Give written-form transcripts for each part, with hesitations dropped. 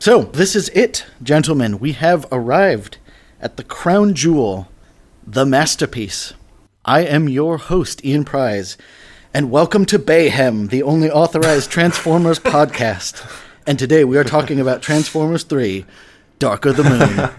So, this is it, gentlemen. We have arrived at the crown jewel, the masterpiece. I am your host, Ian Prize, and welcome to Bayhem, the only authorized Transformers podcast. And today we are talking about Transformers 3, Dark of the Moon.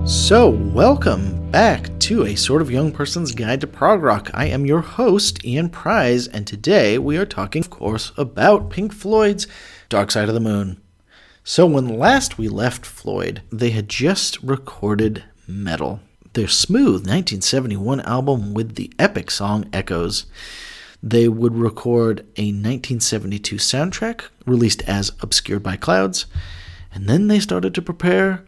So, welcome back to A Sort of Young Person's Guide to Prog Rock. I am your host, Ian Prize, and today we are talking, of course, about Pink Floyd's Dark Side of the Moon. So, when last we left Floyd, they had just recorded Metal, their smooth 1971 album with the epic song Echoes. They would record a 1972 soundtrack, released as Obscured by Clouds, and then they started to prepare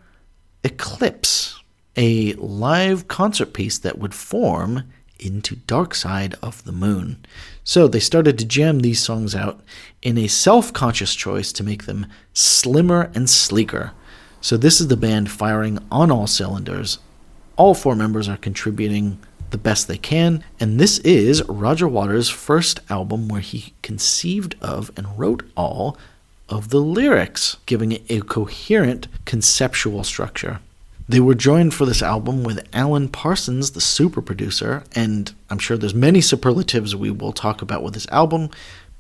Eclipse, a live concert piece that would form into Dark Side of the Moon. So they started to jam these songs out in a self-conscious choice to make them slimmer and sleeker. So this is the band firing on all cylinders. All four members are contributing the best they can, and this is Roger Waters' first album where he conceived of and wrote all of the lyrics, giving it a coherent conceptual structure. They were joined for this album with Alan Parsons, the super producer, and I'm sure there's many superlatives we will talk about with this album,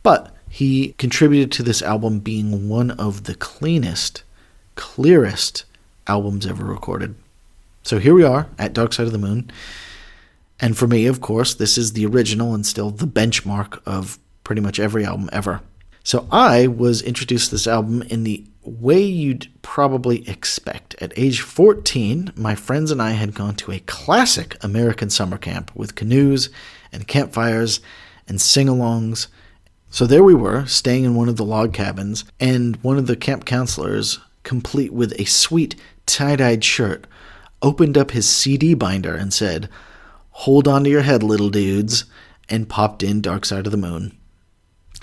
but he contributed to this album being one of the cleanest, clearest albums ever recorded. So here we are at Dark Side of the Moon, and for me, of course, this is the original and still the benchmark of pretty much every album ever. So I was introduced to this album in the way you'd probably expect. At age 14, my friends and I had gone to a classic American summer camp with canoes and campfires and sing-alongs. So there we were, staying in one of the log cabins, and one of the camp counselors, complete with a sweet tie-dyed shirt, opened up his CD binder and said, "Hold on to your head, little dudes," and popped in Dark Side of the Moon.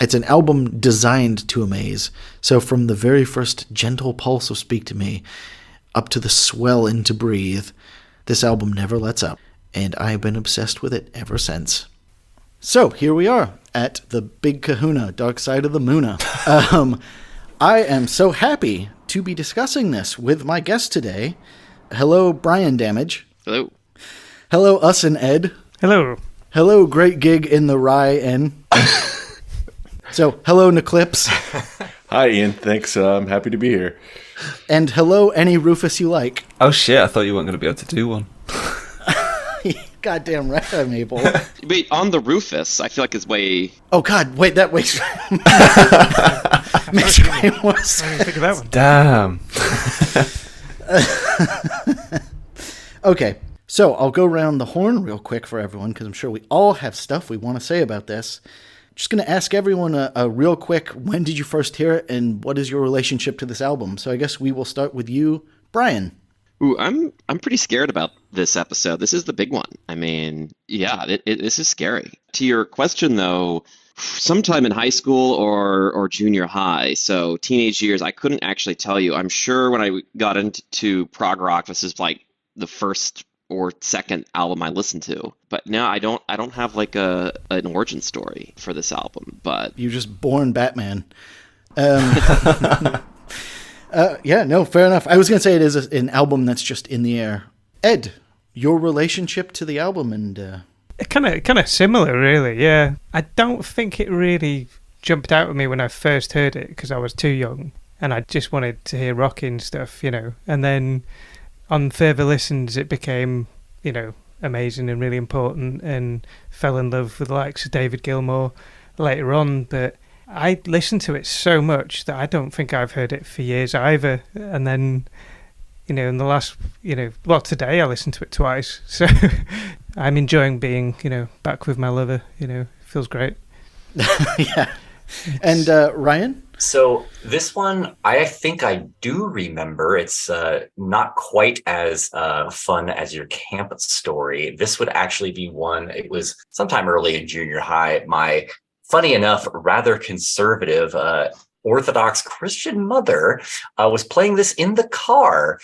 It's an album designed to amaze. So from the very first gentle pulse of Speak to Me up to the swell into Breathe, this album never lets up, and I've been obsessed with it ever since. So here we are at the big kahuna, Dark Side of the Moon. I am so happy to be discussing this with my guest today. Hello, Brian Damage. Hello. Hello, Us and Ed. Hello. Hello, Great Gig in the Rye Inn. So, hello, Eclipse. Hi, Ian. Thanks. I'm happy to be here. And hello, any Rufus you like. Oh, shit. I thought you weren't going to be able to do one. Goddamn right I'm able. Wait, on the Rufus, I feel like it's way... Oh, God. Wait, that way... makes way more sense. I didn't think of that one. Damn. Okay, so I'll go around the horn real quick for everyone, because I'm sure we all have stuff we want to say about this. Just going to ask everyone a real quick, when did you first hear it, and what is your relationship to this album? So I guess we will start with you, Brian. Ooh, I'm pretty scared about this episode. This is the big one. I mean, yeah, this is scary. To your question, though, sometime in high school or junior high, so teenage years, I couldn't actually tell you. I'm sure when I got into prog rock, this is like the first or second album I listened to. But now I don't have like an origin story for this album. But you're just born Batman. Yeah, no, fair enough. I was going to say it is an album that's just in the air. Ed, your relationship to the album and... Kind of similar, really, yeah. I don't think it really jumped out at me when I first heard it because I was too young and I just wanted to hear rocking stuff, And then on further listens, it became, amazing and really important, and fell in love with the likes of David Gilmour later on, but I listened to it so much that I don't think I've heard it for years either. And then, in the last, today I listened to it twice. So I'm enjoying being, back with my lover. Feels great. Yeah. And Ryan? So this one, I think I do remember. It's not quite as fun as your camp story. This would actually be one. It was sometime early in junior high. My, funny enough, rather conservative Orthodox Christian mother was playing this in the car,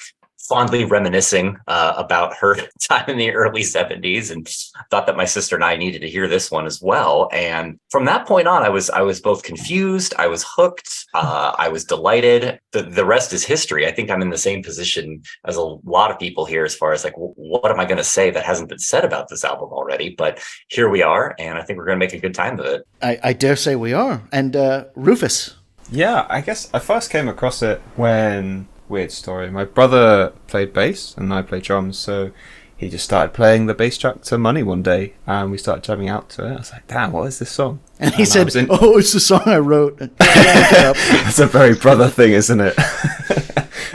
fondly reminiscing about her time in the early 70s, and thought that my sister and I needed to hear this one as well. And from that point on, I was both confused, I was hooked, I was delighted. The rest is history. I think I'm in the same position as a lot of people here as far as like, what am I going to say that hasn't been said about this album already? But here we are, and I think we're going to make a good time of it. I dare say we are. And Rufus? Yeah, I guess I first came across it when... Weird story. My brother played bass and I played drums, so he just started playing the bass track to Money one day, and we started jamming out to it. I was like, damn, what is this song? And he said, oh, it's the song I wrote. That's a very brother thing, isn't it?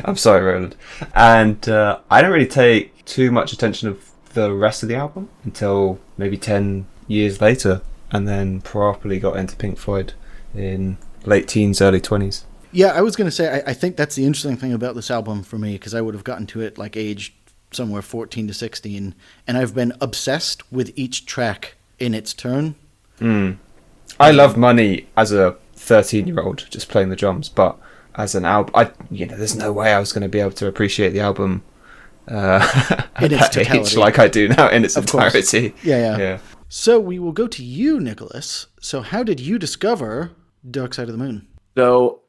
I'm sorry, Roland. And I didn't really take too much attention of the rest of the album until maybe 10 years later, and then properly got into Pink Floyd in late teens, early 20s. Yeah, I was going to say, I think that's the interesting thing about this album for me, because I would have gotten to it like age somewhere 14 to 16, and I've been obsessed with each track in its turn. I love Money as a 13-year-old, just playing the drums, but as an album, there's no way I was going to be able to appreciate the album at that age like I do now in its entirety. Yeah. So we will go to you, Nicholas. So how did you discover Dark Side of the Moon? So,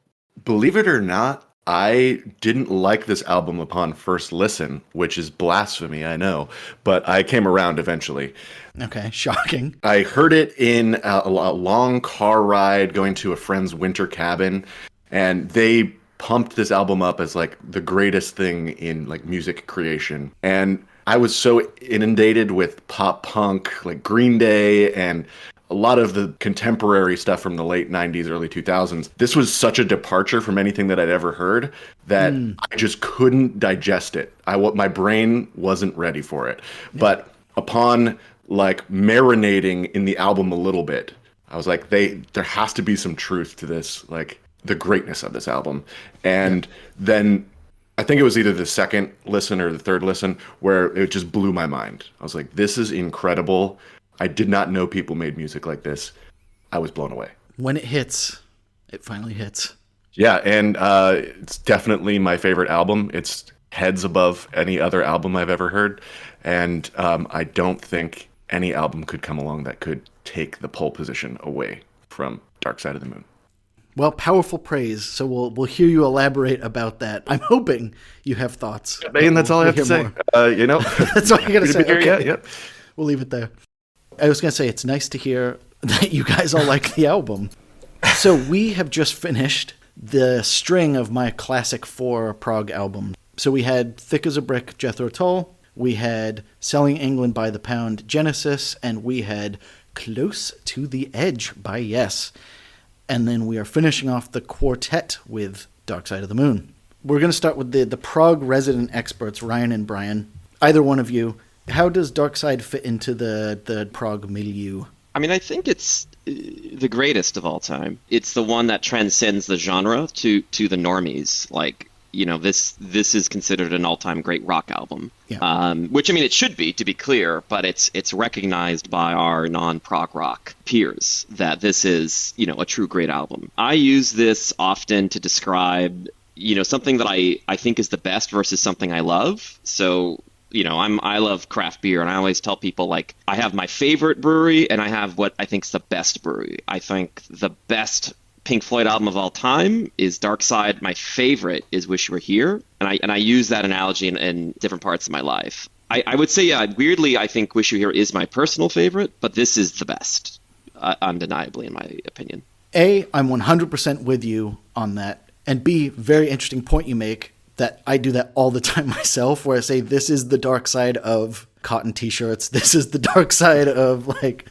believe it or not, I didn't like this album upon first listen, which is blasphemy, I know, but I came around eventually. Okay, shocking. I heard it in a long car ride going to a friend's winter cabin, and they pumped this album up as like the greatest thing in like music creation. And I was so inundated with pop punk, like Green Day, and a lot of the contemporary stuff from the late 90s, early 2000s. This was such a departure from anything that I'd ever heard that I just couldn't digest it. My brain wasn't ready for it. Yeah. But upon like marinating in the album a little bit, I was like, there has to be some truth to this, like the greatness of this album. And then I think it was either the second listen or the third listen where it just blew my mind. I was like, this is incredible. I did not know people made music like this. I was blown away. When it hits, it finally hits. Yeah, and it's definitely my favorite album. It's heads above any other album I've ever heard. And I don't think any album could come along that could take the pole position away from Dark Side of the Moon. Well, powerful praise. So we'll hear you elaborate about that. I'm hoping you have thoughts. And that's all I have to say. That's all you got to say. Okay. Yeah. We'll leave it there. I was going to say, it's nice to hear that you guys all like the album. So we have just finished the string of my classic 4 prog albums. So we had Thick as a Brick, Jethro Tull. We had Selling England by the Pound, Genesis. And we had Close to the Edge by Yes. And then we are finishing off the quartet with Dark Side of the Moon. We're going to start with the prog resident experts, Ryan and Brian. Either one of you. How does Dark Side fit into the prog milieu? I mean, I think it's the greatest of all time. It's the one that transcends the genre to the normies. Like, this is considered an all-time great rock album. Yeah. Which, I mean, it should be, to be clear, but it's recognized by our non-prog rock peers that this is, a true great album. I use this often to describe, something that I think is the best versus something I love. So, I love craft beer, and I always tell people, like, I have my favorite brewery, and I have what I think is the best brewery. I think the best Pink Floyd album of all time is Dark Side. My favorite is Wish You Were Here, and I use that analogy in different parts of my life. I would say, weirdly, I think Wish You Were Here is my personal favorite, but this is the best, undeniably, in my opinion. A, I'm 100% with you on that, and B, very interesting point you make, that I do that all the time myself, where I say, this is the dark side of cotton t-shirts. This is the dark side of, like,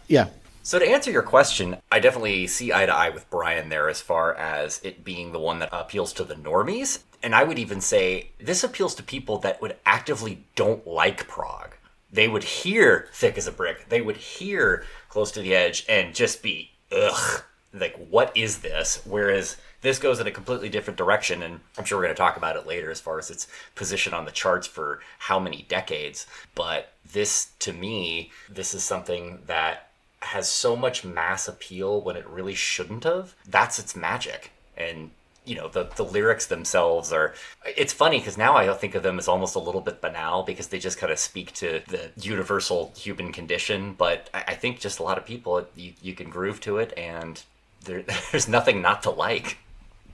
yeah. So to answer your question, I definitely see eye to eye with Brian there as far as it being the one that appeals to the normies. And I would even say this appeals to people that would actively don't like prog. They would hear Thick as a Brick. They would hear Close to the Edge and just be, ugh, like, what is this? Whereas this goes in a completely different direction, and I'm sure we're going to talk about it later as far as its position on the charts for how many decades. But this, to me, this is something that has so much mass appeal when it really shouldn't have. That's its magic. And the lyrics themselves are, it's funny because now I think of them as almost a little bit banal because they just kind of speak to the universal human condition. But I think just a lot of people, you can groove to it and there's nothing not to like.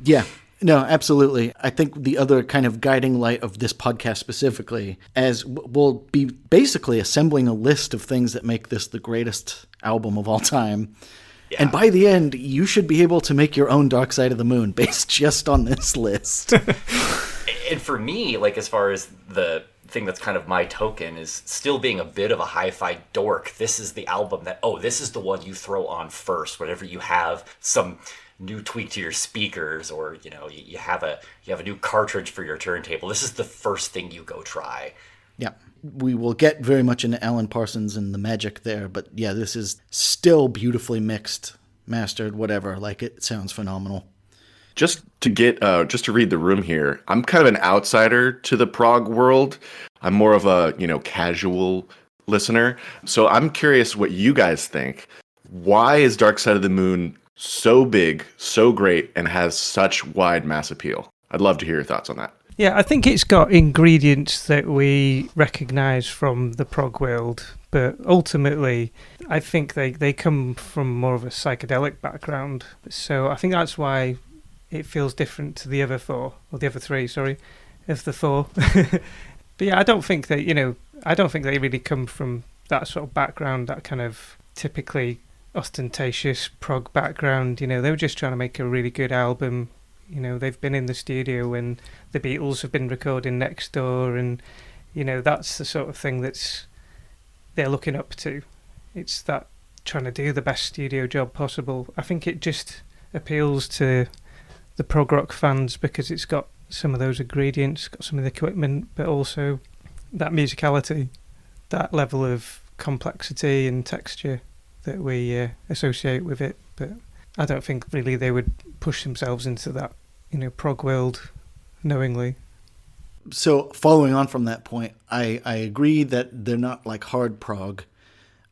Yeah. No, absolutely. I think the other kind of guiding light of this podcast specifically, as we'll be basically assembling a list of things that make this the greatest album of all time. Yeah. And by the end, you should be able to make your own Dark Side of the Moon based just on this list. And for me, like as far as the thing that's kind of my token is still being a bit of a hi-fi dork. This is the album that, this is the one you throw on first whenever you have some new tweak to your speakers, or you have a new cartridge for your turntable. This is the first thing you go try. Yeah, we will get very much into Alan Parsons and the magic there, but yeah, this is still beautifully mixed, mastered, whatever. Like, it sounds phenomenal. Just to read the room here, I'm kind of an outsider to the prog world. I'm more of a casual listener, so I'm curious what you guys think. Why is Dark Side of the Moon so big, so great, and has such wide mass appeal? I'd love to hear your thoughts on that. Yeah, I think it's got ingredients that we recognise from the prog world, but ultimately I think they come from more of a psychedelic background. So I think that's why it feels different to the other three, of the four. But yeah, I don't think they really come from that sort of background, that kind of typically ostentatious prog background. They were just trying to make a really good album. They've been in the studio when the Beatles have been recording next door, and that's the sort of thing they're looking up to. It's that trying to do the best studio job possible. I think it just appeals to the prog rock fans because it's got some of those ingredients, got some of the equipment, but also that musicality, that level of complexity and texture that we associate with it. But I don't think really they would push themselves into that, prog world knowingly. So following on from that point, I agree that they're not like hard prog.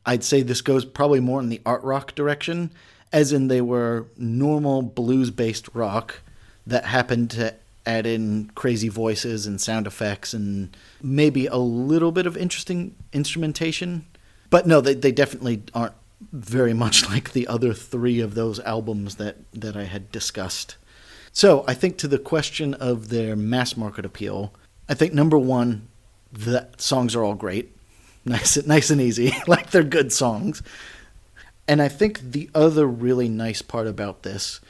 I'd say this goes probably more in the art rock direction, as in they were normal blues-based rock that happened to add in crazy voices and sound effects and maybe a little bit of interesting instrumentation. But no, they definitely aren't very much like the other three of those albums that I had discussed. So I think to the question of their mass market appeal, I think number one, the songs are all great. Nice and easy. Like, they're good songs. And I think the other really nice part about this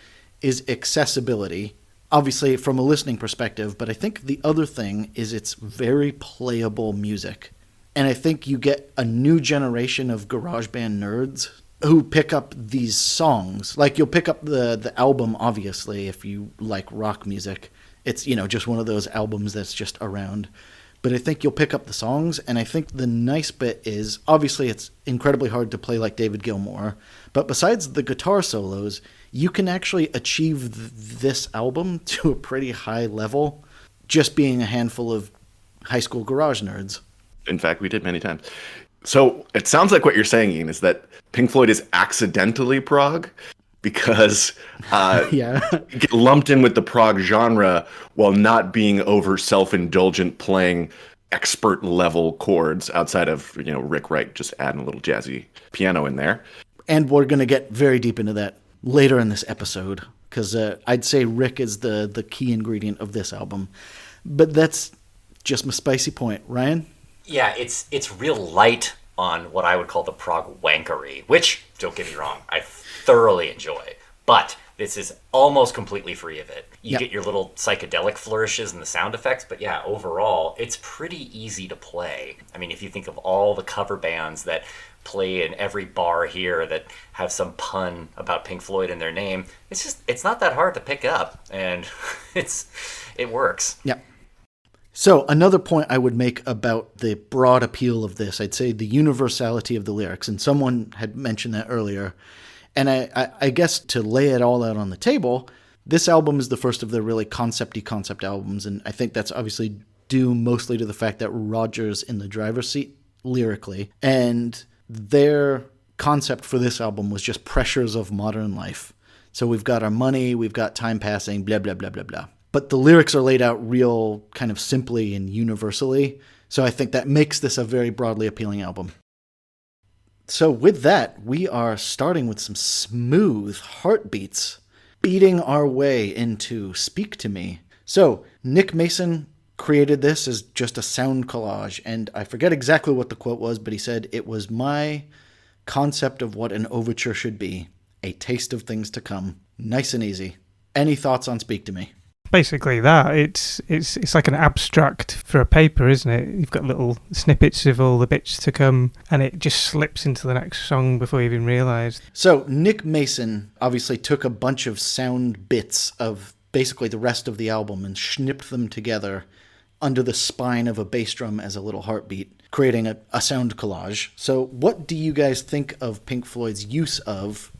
is accessibility. Obviously from a listening perspective, but I think the other thing is it's very playable music. And I think you get a new generation of GarageBand nerds who pick up these songs. Like, you'll pick up the album, obviously, if you like rock music. It's, just one of those albums that's just around. But I think you'll pick up the songs, and I think the nice bit is, obviously it's incredibly hard to play like David Gilmour, but besides the guitar solos, you can actually achieve this album to a pretty high level just being a handful of high school garage nerds. In fact, we did many times. So it sounds like what you're saying, Ian, is that Pink Floyd is accidentally prog because you get lumped in with the prog genre while not being over self-indulgent playing expert level chords outside of, Rick Wright just adding a little jazzy piano in there. And we're going to get very deep into that later in this episode because I'd say Rick is the key ingredient of this album. But that's just my spicy point. Ryan? Yeah, it's real light on what I would call the prog wankery, which, don't get me wrong, I thoroughly enjoy. But this is almost completely free of it. You get your little psychedelic flourishes and the sound effects, but yeah, overall, it's pretty easy to play. I mean, if you think of all the cover bands that play in every bar here that have some pun about Pink Floyd in their name. It's not that hard to pick up, and it works. Yeah. So another point I would make about the broad appeal of this, I'd say the universality of the lyrics, and someone had mentioned that earlier. And I guess to lay it all out on the table, this album is the first of the really concept albums, and I think that's obviously due mostly to the fact that Roger's in the driver's seat lyrically, and their concept for this album was just pressures of modern life. So we've got our money, we've got time passing, blah, blah, blah, blah, blah. But the lyrics are laid out real kind of simply and universally, so I think that makes this a very broadly appealing album. So with that, we are starting with some smooth heartbeats, beating our way into Speak to Me. So Nick Mason created this as just a sound collage, and I forget exactly what the quote was, but he said, "It was my concept of what an overture should be, a taste of things to come." Nice and easy. Any thoughts on Speak to Me? Basically that. It's like an abstract for a paper, isn't it? You've got little snippets of all the bits to come, and it just slips into the next song before you even realise. So Nick Mason obviously took a bunch of sound bits of basically the rest of the album and snipped them together under the spine of a bass drum as a little heartbeat, creating a sound collage. So what do you guys think of Pink Floyd's use of,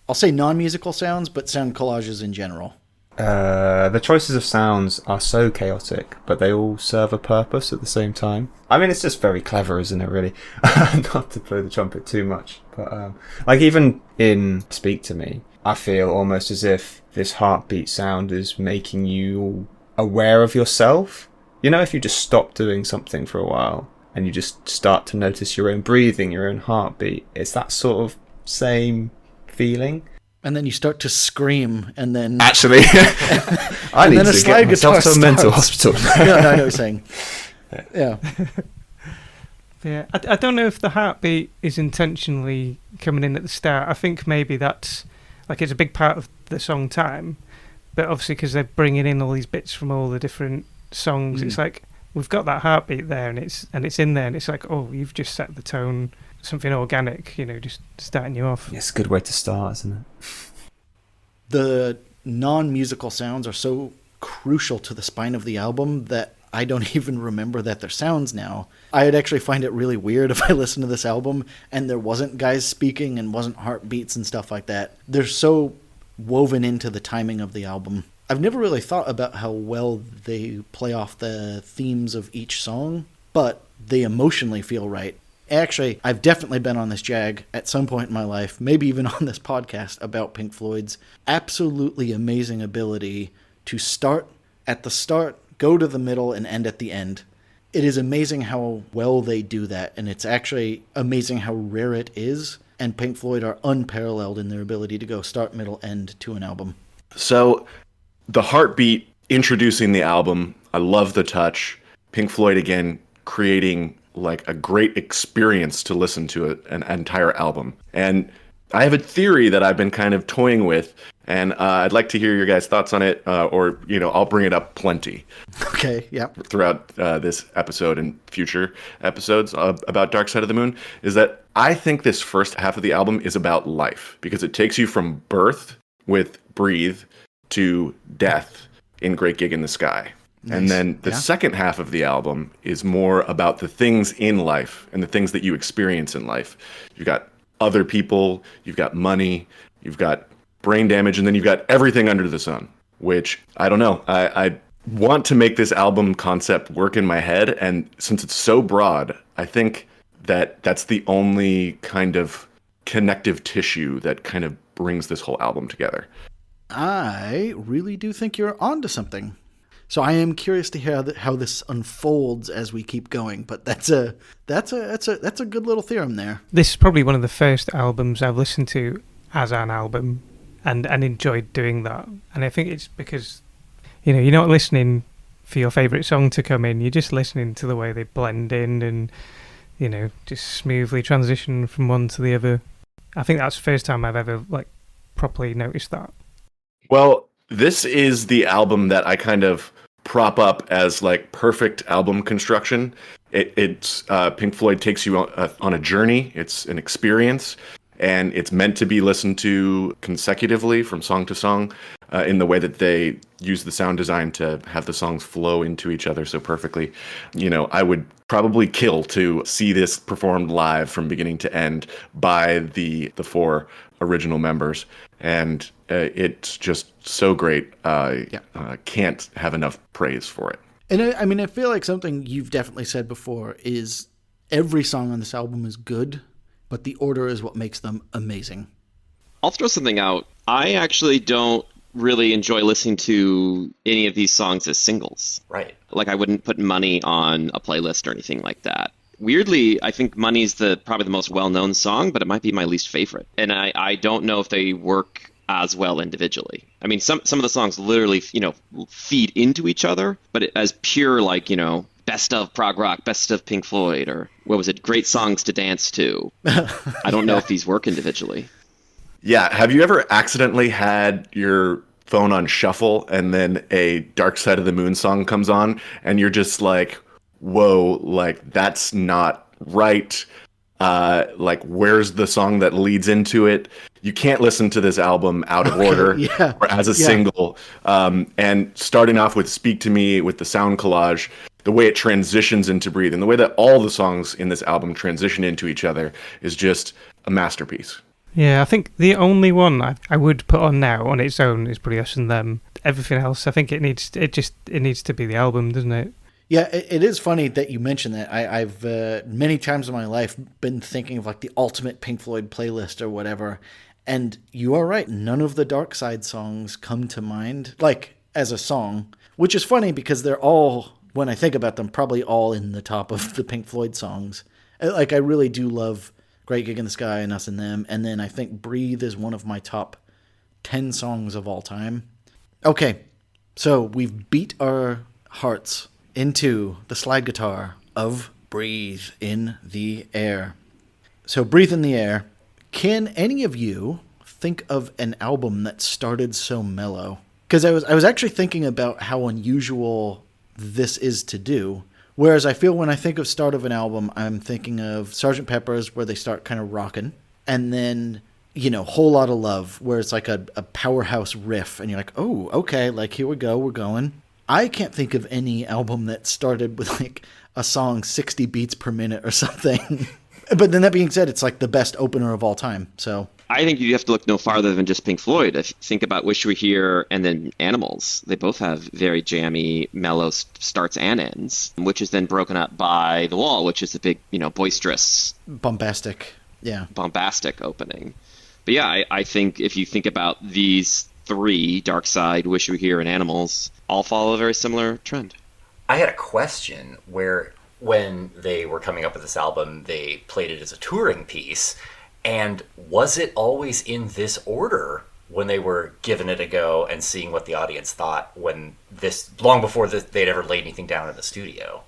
I'll say non-musical sounds, but sound collages in general? The choices of sounds are so chaotic, but they all serve a purpose at the same time. I mean, it's just very clever, isn't it, really? Not to play the trumpet too much, but like even in Speak to Me, I feel almost as if this heartbeat sound is making you aware of yourself. You know, if you just stop doing something for a while and you just start to notice your own breathing, your own heartbeat, it's that sort of same feeling. And then you start to scream, and then... Actually, I need to get myself to a mental hospital. No, I know what you're saying. Yeah. Yeah, I don't know if the heartbeat is intentionally coming in at the start. I think maybe that's, like, it's a big part of the song Time, but obviously because they're bringing in all these bits from all the different songs, it's like, we've got that heartbeat there, and it's in there, and it's like, oh, you've just set the tone, something organic, you know, just starting you off. It's a good way to start, isn't it? The non-musical sounds are so crucial to the spine of the album that I don't even remember that they're sounds now. I'd actually find it really weird if I listened to this album and there wasn't guys speaking and wasn't heartbeats and stuff like that. They're so woven into the timing of the album. I've never really thought about how well they play off the themes of each song, but they emotionally feel right. Actually, I've definitely been on this jag at some point in my life, maybe even on this podcast, about Pink Floyd's absolutely amazing ability to start at the start, go to the middle, and end at the end. It is amazing how well they do that, and it's actually amazing how rare it is, and Pink Floyd are unparalleled in their ability to go start, middle, end to an album. So the heartbeat introducing the album, I love the touch. Pink Floyd, again, creating like a great experience to listen to an entire album. And I have a theory that I've been kind of toying with, and I'd like to hear your guys' thoughts on it, or, you know, I'll bring it up plenty. Okay, yeah. Throughout this episode and future episodes about Dark Side of the Moon, is that I think this first half of the album is about life, because it takes you from birth with Breathe to death in Great Gig in the Sky. Nice. And then the second half of the album is more about the things in life and the things that you experience in life. You've got other people, you've got money, you've got brain damage, and then you've got everything under the sun, which, I don't know. I want to make this album concept work in my head, and since it's so broad, I think that that's the only kind of connective tissue that kind of brings this whole album together. I really do think you're onto something. So I am curious to hear how this unfolds as we keep going, but that's a good little theorem there. This is probably one of the first albums I've listened to as an album, and enjoyed doing that. And I think it's because, you know, you're not listening for your favourite song to come in, you're just listening to the way they blend in and, you know, just smoothly transition from one to the other. I think that's the first time I've ever, like, properly noticed that. Well, this is the album that I kind of prop up as like perfect album construction, It's Pink Floyd takes you on a journey. It's an experience, and it's meant to be listened to consecutively from song to song, in the way that they use the sound design to have the songs flow into each other so perfectly. I would probably kill to see this performed live from beginning to end by the four original members, and it's just so great. Can't have enough praise for it. And I feel like something you've definitely said before is every song on this album is good, but the order is what makes them amazing. I'll throw something out. I actually don't really enjoy listening to any of these songs as singles. Right. Like, I wouldn't put Money on a playlist or anything like that. Weirdly, I think Money's probably the most well-known song, but it might be my least favorite. And I don't know if they work as well individually. I mean, some of the songs literally, feed into each other, but as pure, best of prog rock, best of Pink Floyd, or what was it, great songs to dance to. I don't know if these work individually. Yeah. Have you ever accidentally had your phone on shuffle and then a Dark Side of the Moon song comes on and you're just like, whoa, that's not right. Where's the song that leads into it? You can't listen to this album out of order or as a single. And starting off with Speak to Me with the sound collage, the way it transitions into Breathe, and the way that all the songs in this album transition into each other is just a masterpiece. Yeah, I think the only one I would put on now on its own is probably Us and Them. Everything else, I think it needs to be the album, doesn't it? Yeah, it is funny that you mentioned that. I've many times in my life been thinking of the ultimate Pink Floyd playlist or whatever, and you are right. None of the Dark Side songs come to mind, as a song, which is funny because they're all, when I think about them, probably all in the top of the Pink Floyd songs. I really do love Great Gig in the Sky and Us and Them, and then I think Breathe is one of my top 10 songs of all time. Okay, so we've beat our hearts into the slide guitar of Breathe in the Air. So Breathe in the Air. Can any of you think of an album that started so mellow? Because I was actually thinking about how unusual this is to do. Whereas I feel when I think of start of an album, I'm thinking of Sgt. Pepper's, where they start kind of rocking. And then, Whole Lotta Love, where it's like a powerhouse riff. And you're like, oh, okay, here we go, we're going. I can't think of any album that started with a song 60 beats per minute or something. But then that being said, it's the best opener of all time. So I think you have to look no farther than just Pink Floyd. If you think about Wish You Were Here and then Animals, they both have very jammy, mellow starts and ends, which is then broken up by The Wall, which is a big, boisterous, bombastic opening. But yeah, I think if you think about these three, Dark Side, Wish You Were Here, and Animals, all follow a very similar trend. I had a question where when they were coming up with this album, they played it as a touring piece. And was it always in this order when they were giving it a go and seeing what the audience thought long before they'd ever laid anything down in the studio?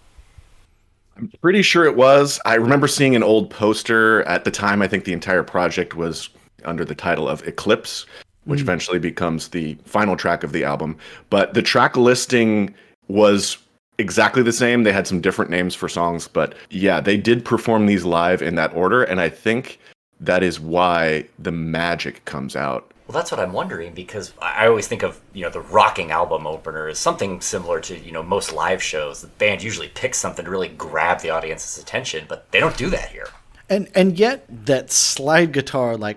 I'm pretty sure it was. I remember seeing an old poster at the time. I think the entire project was under the title of Eclipse, which eventually becomes the final track of the album. But the track listing was exactly the same. They had some different names for songs, but yeah, they did perform these live in that order, and I think that is why the magic comes out. Well, that's what I'm wondering, because I always think of, the rocking album opener as something similar to, most live shows. The band usually picks something to really grab the audience's attention, but they don't do that here. And yet that slide guitar, my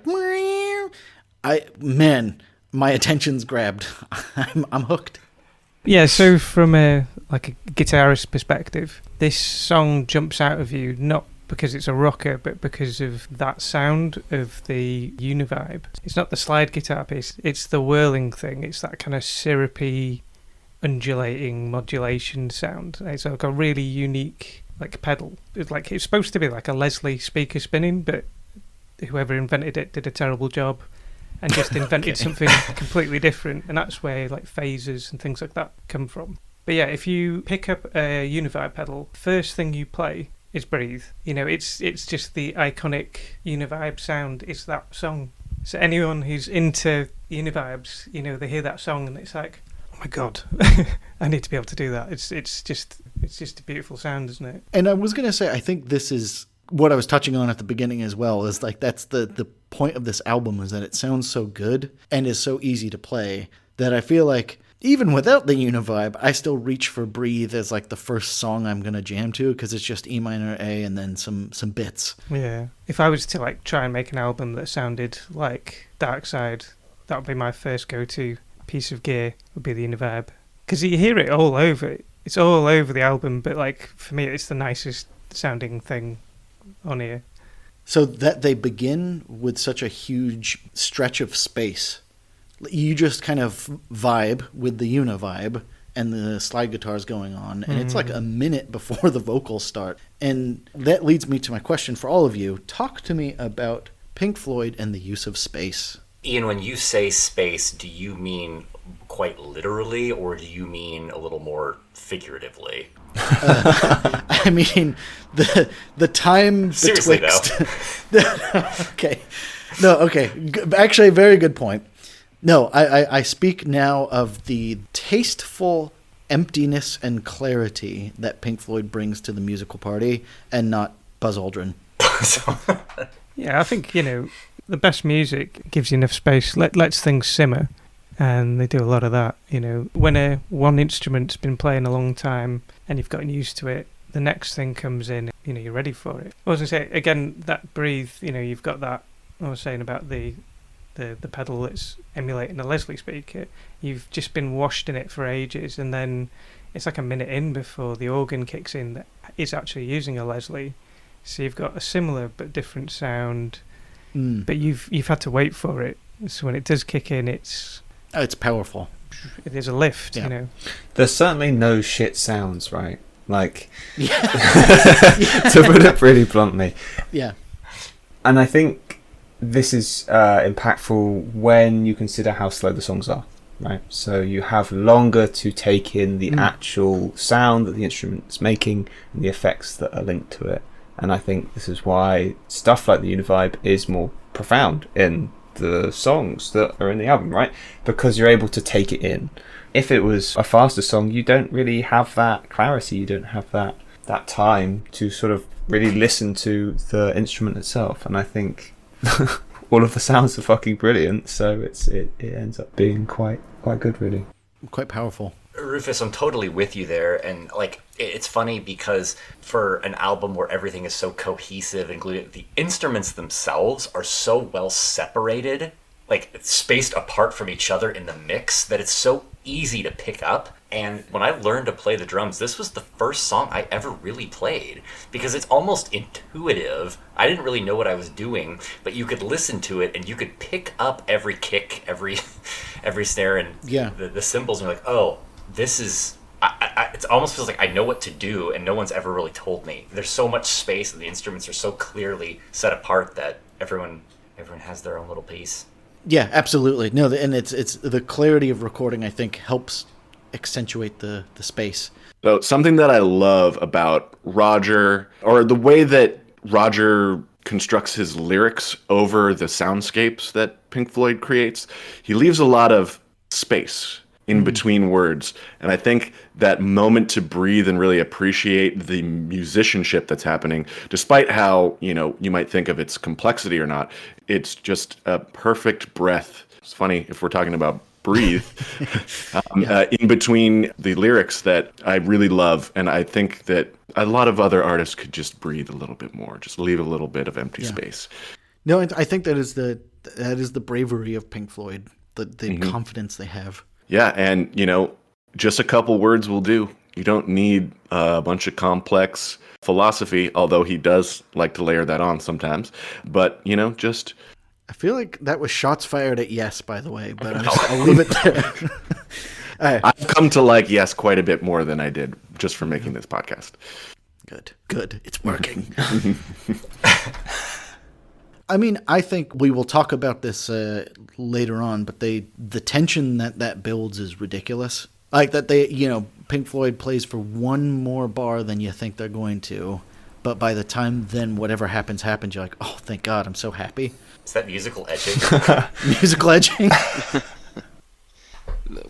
attention's grabbed. I'm hooked. Yeah, so from a guitarist perspective, this song jumps out of you not because it's a rocker, but because of that sound of the univibe. It's not the slide guitar piece, it's the whirling thing. It's that kind of syrupy, undulating modulation sound. It's a really unique pedal. It's supposed to be like a Leslie speaker spinning, but whoever invented it did a terrible job and just invented something completely different, and that's where phasers and things like that come from. But yeah, if you pick up a univibe pedal, first thing you play is Breathe. It's just the iconic univibe sound. It's that song. So anyone who's into univibes, they hear that song and it's like, oh my god, I need to be able to do that. It's just a beautiful sound, isn't it? And I was going to say, I think this is what I was touching on at the beginning as well, is like that's the point of this album, is that it sounds so good and is so easy to play that I feel like even without the Univibe, I still reach for Breathe as like the first song I'm going to jam to, because it's just E minor, A, and then some bits. Yeah. If I was to like try and make an album that sounded like Dark Side, that would be my first go-to piece of gear, would be the Univibe. Because you hear it all over. It's all over the album, but like for me, it's the nicest sounding thing on here. So that they begin with such a huge stretch of space. You just kind of vibe with the Univibe and the slide guitars going on, and it's like a minute before the vocals start. And that leads me to my question for all of you. Talk to me about Pink Floyd and the use of space. Ian, when you say space, do you mean quite literally, or do you mean a little more figuratively? I mean, the time Seriously, betwixt... Okay. No, okay. Actually, very good point. No, I speak now of the tasteful emptiness and clarity that Pink Floyd brings to the musical party, and not Buzz Aldrin. Yeah, I think, the best music gives you enough space, lets things simmer, and they do a lot of that. When one instrument's been playing a long time and you've gotten used to it, the next thing comes in, you're ready for it. I was going to say, again, that Breathe, you've got that, I was saying about the pedal that's emulating a Leslie speaker. You've just been washed in it for ages, and then it's like a minute in before the organ kicks in that is actually using a Leslie. So you've got a similar but different sound, but you've had to wait for it. So when it does kick in, it's powerful. There's a lift, There's certainly no shit sounds, right? Like, to put it pretty bluntly. Yeah. And I think this is impactful when you consider how slow the songs are, right? So you have longer to take in the actual sound that the instrument's making and the effects that are linked to it. And I think this is why stuff like the Univibe is more profound in the songs that are in the album, right? Because you're able to take it in. If it was a faster song, you don't really have that clarity. You don't have that time to sort of really listen to the instrument itself. And I think all of the sounds are fucking brilliant, so it ends up being quite good, really. Quite powerful. Rufus, I'm totally with you there, and like it's funny because for an album where everything is so cohesive, including the instruments themselves are so well separated, like spaced apart from each other in the mix, that it's so easy to pick up. And when I learned to play the drums, this was the first song I ever really played, because it's almost intuitive. I didn't really know what I was doing, but you could listen to it and you could pick up every kick, every snare, and the cymbals, and you're like, oh, this is... it almost feels like I know what to do, and no one's ever really told me. There's so much space, and the instruments are so clearly set apart that everyone has their own little piece. Yeah, absolutely. No, and it's the clarity of recording, I think, helps accentuate the space. So something that I love about Roger, or the way that Roger constructs his lyrics over the soundscapes that Pink Floyd creates, he leaves a lot of space in between words. And I think that moment to breathe and really appreciate the musicianship that's happening, despite how, you might think of its complexity or not, it's just a perfect breath. It's funny if we're talking about breathe in between the lyrics that I really love. And I think that a lot of other artists could just breathe a little bit more, just leave a little bit of empty space. No, I think that is the bravery of Pink Floyd, the confidence they have. Yeah, and, just a couple words will do. You don't need a bunch of complex philosophy, although he does like to layer that on sometimes. But, just... I feel like that was shots fired at Yes, by the way, but I'll leave it there. Right. I've come to like Yes quite a bit more than I did just for making this podcast. Good. It's working. I mean, I think we will talk about this later on, but the tension that builds is ridiculous. Like that Pink Floyd plays for one more bar than you think they're going to, but by the time then whatever happens, you're like, oh, thank God, I'm so happy. Is that musical edging? Musical edging?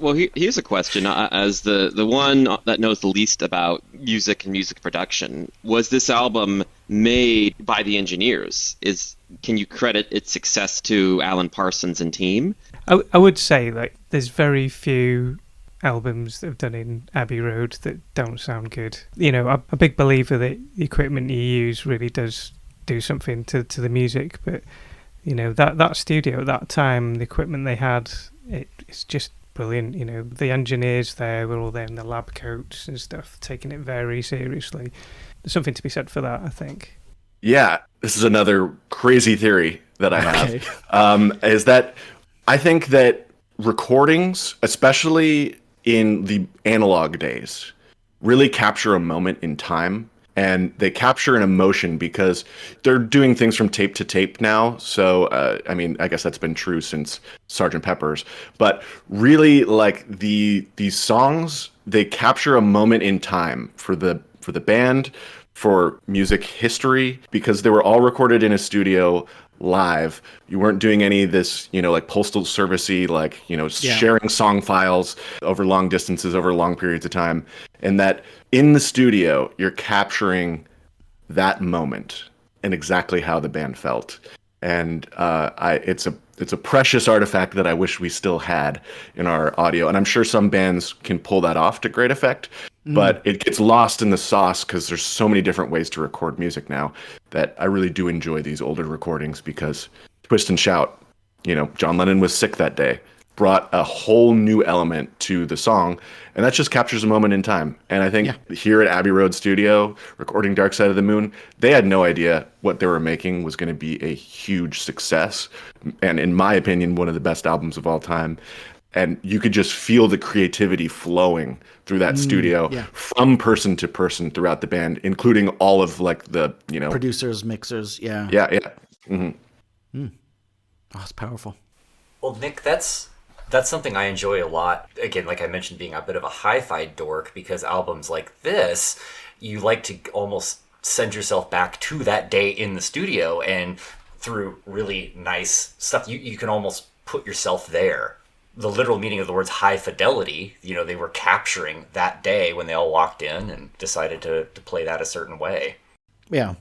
Well, here's a question. As the one that knows the least about music and music production, was this album made by the engineers? Can you credit its success to Alan Parsons and team? I would say like there's very few albums that have done in Abbey Road that don't sound good. You know, I'm a big believer that the equipment you use really does do something to the music, but you know, that studio at that time, the equipment they had, it's just brilliant. You know, the engineers there were all there in the lab coats and stuff, taking it very seriously. There's something to be said for that, I think. Yeah, this is another crazy theory that I have, is that I think that recordings, especially in the analog days, really capture a moment in time. And they capture an emotion because they're doing things from tape to tape now. So, I mean, I guess that's been true since Sgt. Pepper's. But really, like these songs, they capture a moment in time for the band, for music history, because they were all recorded in a studio live. You weren't doing any of this, you know, like postal servicey, like, you know, sharing song files over long distances, over long periods of time. And that in the studio, you're capturing that moment and exactly how the band felt. And it's a precious artifact that I wish we still had in our audio. And I'm sure some bands can pull that off to great effect, but it gets lost in the sauce because there's so many different ways to record music now that I really do enjoy these older recordings because twist and shout, you know, John Lennon was sick that day, brought a whole new element to the song, and that just captures a moment in time. And I think here at Abbey Road Studio, recording Dark Side of the Moon, they had no idea what they were making was going to be a huge success, and in my opinion, one of the best albums of all time. And you could just feel the creativity flowing through that studio from person to person throughout the band, including all of like the, you know, producers, mixers. Yeah. Mm-hmm. Oh, it's powerful. Well, Nick, that's something I enjoy a lot. Again, like I mentioned, being a bit of a hi-fi dork, because albums like this, you like to almost send yourself back to that day in the studio, and through really nice stuff, you can almost put yourself there. The literal meaning of the words high fidelity, you know, they were capturing that day when they all walked in and decided to play that a certain way. Yeah.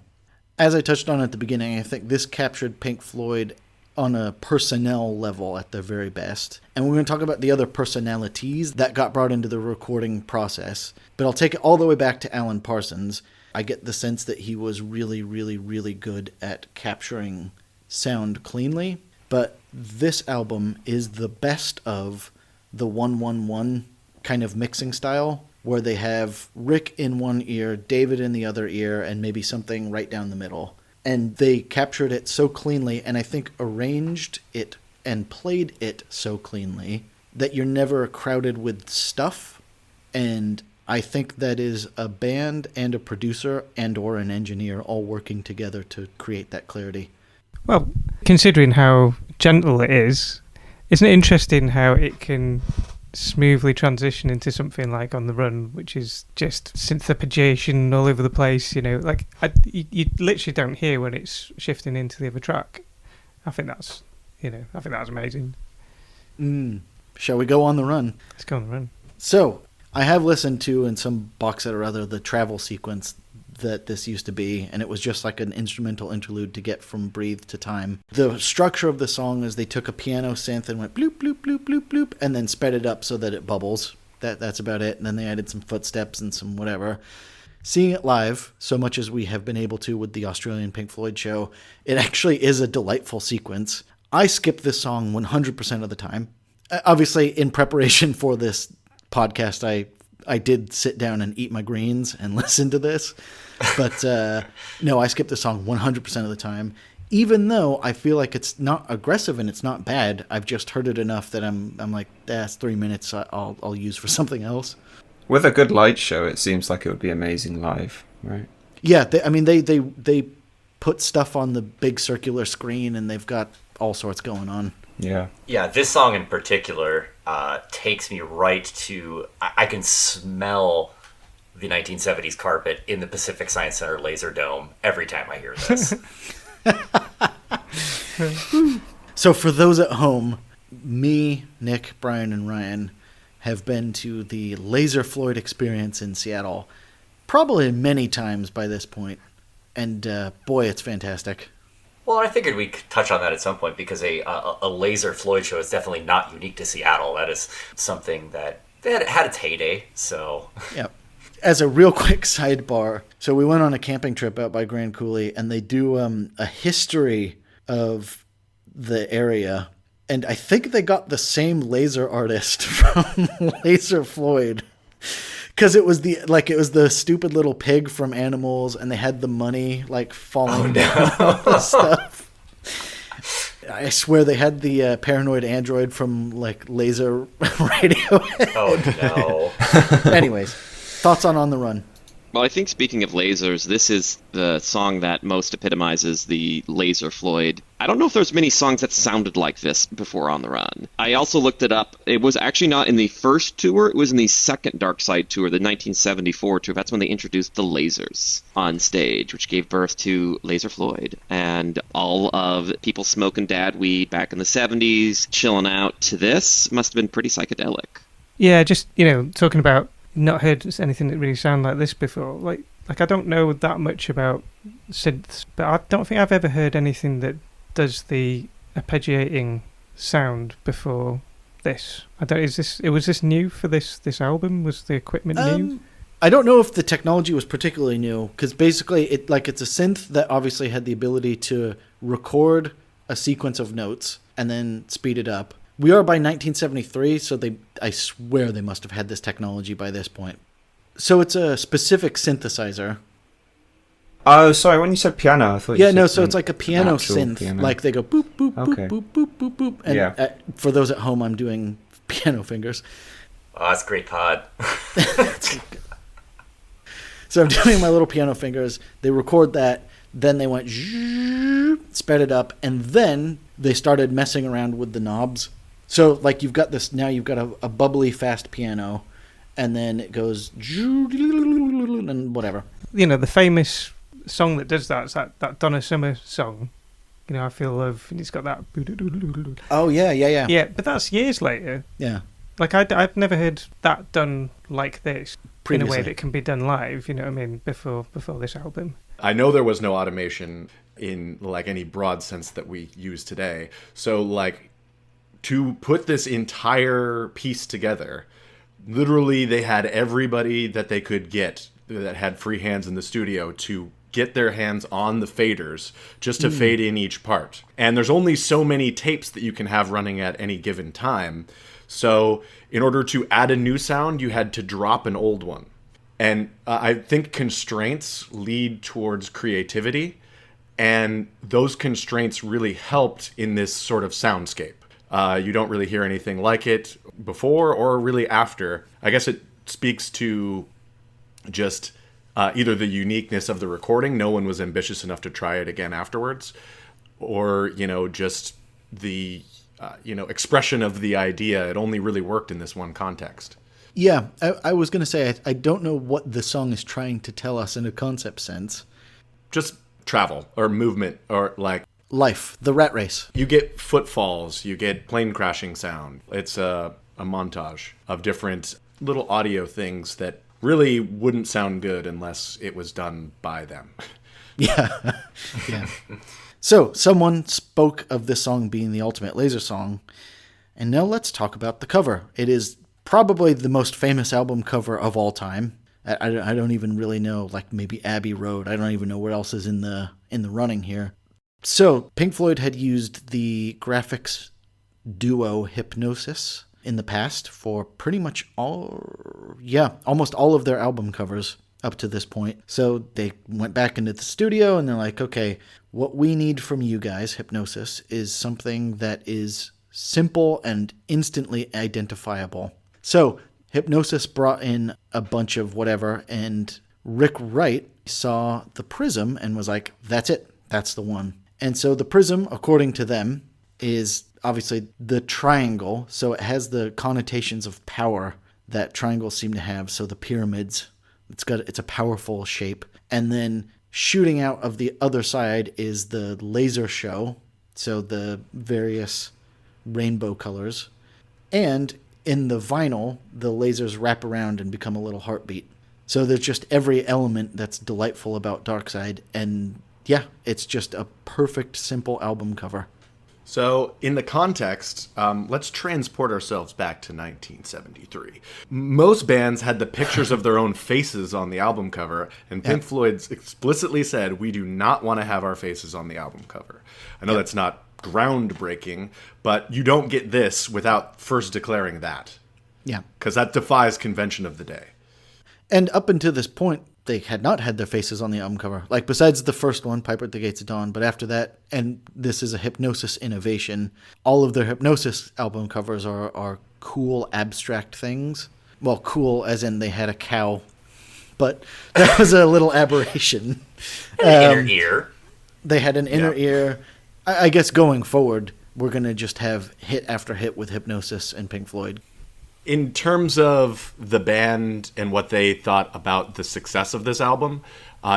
As I touched on at the beginning, I think this captured Pink Floyd on a personnel level at their very best. And we're going to talk about the other personalities that got brought into the recording process. But I'll take it all the way back to Alan Parsons. I get the sense that he was really, really, really good at capturing sound cleanly. But this album is the best of the 1-1-1 kind of mixing style, where they have Rick in one ear, David in the other ear, and maybe something right down the middle. And they captured it so cleanly, and I think arranged it and played it so cleanly that you're never crowded with stuff. And I think that is a band and a producer and or an engineer all working together to create that clarity. Well, considering how gentle it is, isn't it interesting how it can smoothly transition into something like On the Run, which is just synthopagation all over the place, you know, like you literally don't hear when it's shifting into the other track. I think that's amazing. Shall we go On the Run? Let's go On the Run. So, I have listened to, in some box set or other, the travel sequence that this used to be, and it was just like an instrumental interlude to get from Breathe to Time. The structure of the song is they took a piano synth and went bloop, bloop, bloop, bloop, bloop, and then sped it up so that it bubbles. That's about it. And then they added some footsteps and some whatever. Seeing it live, so much as we have been able to with the Australian Pink Floyd show, it actually is a delightful sequence. I skip this song 100% of the time. Obviously, in preparation for this podcast, I did sit down and eat my greens and listen to this. But no, I skip the song 100% of the time. Even though I feel like it's not aggressive and it's not bad, I've just heard it enough that I'm like, that's 3 minutes I'll use for something else. With a good light show, it seems like it would be amazing live, right? Yeah, they put stuff on the big circular screen and they've got all sorts going on. Yeah. Yeah, this song in particular takes me right to... I can smell the 1970s carpet in the Pacific Science Center Laser Dome every time I hear this. So for those at home, me, Nick, Brian, and Ryan have been to the Laser Floyd experience in Seattle probably many times by this point. And boy, it's fantastic. Well, I figured we'd touch on that at some point because a Laser Floyd show is definitely not unique to Seattle. That is something that had its heyday. So, yeah. As a real quick sidebar, so we went on a camping trip out by Grand Coulee, and they do a history of the area, and I think they got the same laser artist from Laser Floyd, because it was the stupid little pig from Animals, and they had the money like falling down and stuff. I swear they had the paranoid android from like Laser Radio. Oh no. Anyways, thoughts on the Run? Well, I think speaking of lasers, this is the song that most epitomizes the Laser Floyd. I don't know if there's many songs that sounded like this before On the Run. I also looked it up. It was actually not in the first tour. It was in the second Dark Side tour, the 1974 tour. That's when they introduced the lasers on stage, which gave birth to Laser Floyd. And all of people smoking dad weed back in the 70s, chilling out to this, must have been pretty psychedelic. Yeah, just, talking about not heard anything that really sounded like this before. Like I don't know that much about synths, but I don't think I've ever heard anything that does the arpeggiating sound before this. Was this new for this album? Was the equipment new? I don't know if the technology was particularly new, because basically it's a synth that obviously had the ability to record a sequence of notes and then speed it up. We are by 1973, so I swear they must have had this technology by this point. So it's a specific synthesizer. Oh, sorry, when you said piano, I thought you said... so it's like a piano synth. Piano. Like they go boop, boop, boop, okay. boop, boop, boop, boop. And for those at home, I'm doing piano fingers. Oh, that's a great pod. So I'm doing my little piano fingers. They record that. Then they went sped it up, and then they started messing around with the knobs. So like you've got a bubbly fast piano, and then it goes and whatever. The famous song that does that is that Donna Summer song. I Feel Love, and it's got that. Oh yeah. Yeah, but that's years later. Yeah. Like I've never heard that done like this Previously. In a way that can be done live. You know what I mean? Before this album. I know there was no automation in like any broad sense that we use today. So like to put this entire piece together, literally they had everybody that they could get that had free hands in the studio to get their hands on the faders just to fade in each part. And there's only so many tapes that you can have running at any given time. So in order to add a new sound, you had to drop an old one. And I think constraints lead towards creativity, and those constraints really helped in this sort of soundscape. You don't really hear anything like it before or really after. I guess it speaks to just either the uniqueness of the recording. No one was ambitious enough to try it again afterwards, or, just the, expression of the idea. It only really worked in this one context. Yeah, I was going to say, I don't know what the song is trying to tell us in a concept sense. Just travel or movement or like... Life, the rat race. You get footfalls, you get plane crashing sound. It's a montage of different little audio things that really wouldn't sound good unless it was done by them. Yeah. So, someone spoke of this song being the ultimate laser song, and now let's talk about the cover. It is probably the most famous album cover of all time. I don't even really know, like maybe Abbey Road. I don't even know what else is in the running here. So Pink Floyd had used the graphics duo Hypnosis in the past for pretty much almost all of their album covers up to this point. So they went back into the studio and they're like, okay, what we need from you guys, Hypnosis, is something that is simple and instantly identifiable. So Hypnosis brought in a bunch of whatever, and Rick Wright saw the prism and was like, that's it. That's the one. And so the prism, according to them, is obviously the triangle. So it has the connotations of power that triangles seem to have. So the pyramids, it's a powerful shape. And then shooting out of the other side is the laser show. So the various rainbow colors. And in the vinyl, the lasers wrap around and become a little heartbeat. So there's just every element that's delightful about Dark Side. And yeah, it's just a perfect, simple album cover. So, in the context, let's transport ourselves back to 1973. Most bands had the pictures of their own faces on the album cover, and Pink Floyd explicitly said, we do not want to have our faces on the album cover. I know that's not groundbreaking, but you don't get this without first declaring that. Yeah. Because that defies convention of the day. And up until this point, they had not had their faces on the album cover. Like, besides the first one, Piper at the Gates of Dawn, but after that, and this is a Hypnosis innovation, all of their Hypnosis album covers are cool, abstract things. Well, cool as in they had a cow, but that was a little aberration. An inner ear. They had an inner ear. I guess going forward, we're going to just have hit after hit with Hypnosis and Pink Floyd. In terms of the band and what they thought about the success of this album,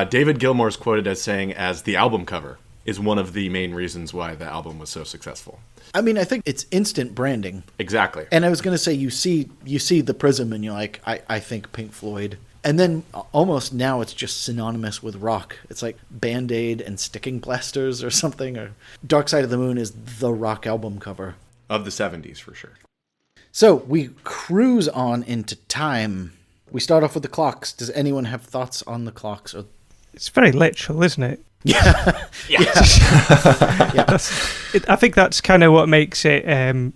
David Gilmour is quoted as saying, as the album cover is one of the main reasons why the album was so successful. I mean, I think it's instant branding. Exactly. And I was going to say, you see the prism and you're like, I think Pink Floyd. And then almost now it's just synonymous with rock. It's like Band-Aid and sticking plasters or something. Or Dark Side of the Moon is the rock album cover. Of the 70s, for sure. So we cruise on into time. We start off with the clocks. Does anyone have thoughts on the clocks? Or... It's very literal, isn't it? Yeah. I think that's kind of what makes it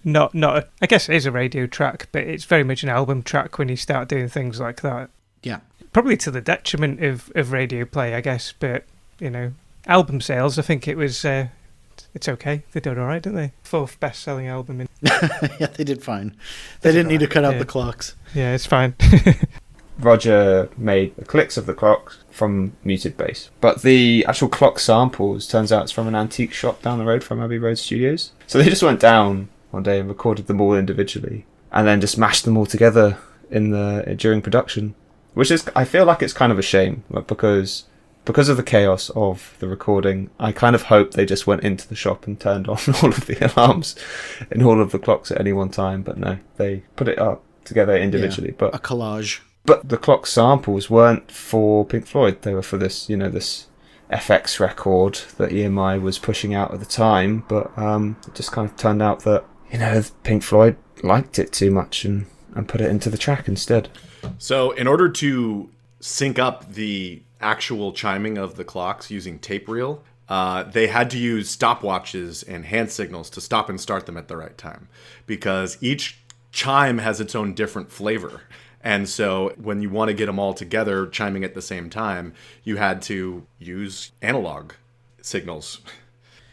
not. I guess it is a radio track, but it's very much an album track when you start doing things like that. Yeah. Probably to the detriment of radio play, I guess. But album sales. I think it was. It's okay. They did all right, didn't they? 4th best-selling album. Yeah, they did fine. They didn't need to cut out the clocks. Yeah, it's fine. Roger made the clicks of the clocks from muted bass. But the actual clock samples, turns out it's from an antique shop down the road from Abbey Road Studios. So they just went down one day and recorded them all individually and then just mashed them all together during production. Which is, I feel like it's kind of a shame, because of the chaos of the recording. I kind of hope they just went into the shop and turned on all of the alarms in all of the clocks at any one time. But no, they put it up together individually. But a collage. But the clock samples weren't for Pink Floyd. They were for this, this FX record that EMI was pushing out at the time. But it just kind of turned out that, Pink Floyd liked it too much and put it into the track instead. So in order to sync up the actual chiming of the clocks using tape reel, they had to use stopwatches and hand signals to stop and start them at the right time, because each chime has its own different flavor. And so when you want to get them all together chiming at the same time, you had to use analog signals.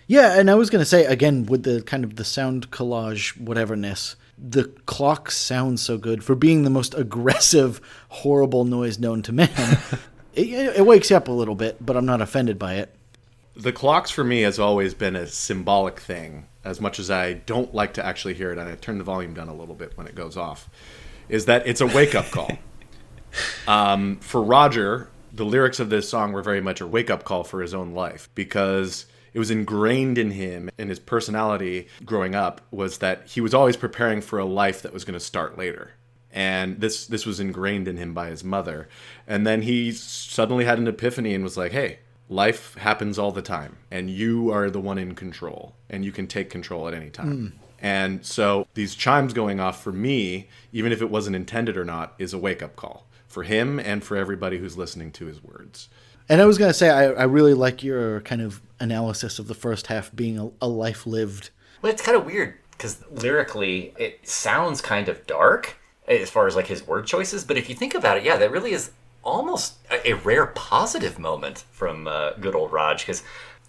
Yeah, and I was going to say, again, with the kind of the sound collage whateverness, the clocks sound so good for being the most aggressive, horrible noise known to man. It wakes you up a little bit, but I'm not offended by it. The clocks for me has always been a symbolic thing, as much as I don't like to actually hear it, and I turn the volume down a little bit when it goes off, is that it's a wake-up call. For Roger, the lyrics of this song were very much a wake-up call for his own life, because it was ingrained in him, in his personality growing up, was that he was always preparing for a life that was going to start later. And this was ingrained in him by his mother. And then he suddenly had an epiphany and was like, hey, life happens all the time. And you are the one in control. And you can take control at any time. And so these chimes going off for me, even if it wasn't intended or not, is a wake-up call for him and for everybody who's listening to his words. And I was going to say, I really like your kind of analysis of the first half being a life lived. Well, it's kind of weird because lyrically it sounds kind of dark as far as like his word choices. But if you think about it, yeah, that really is almost a rare positive moment from good old Raj, because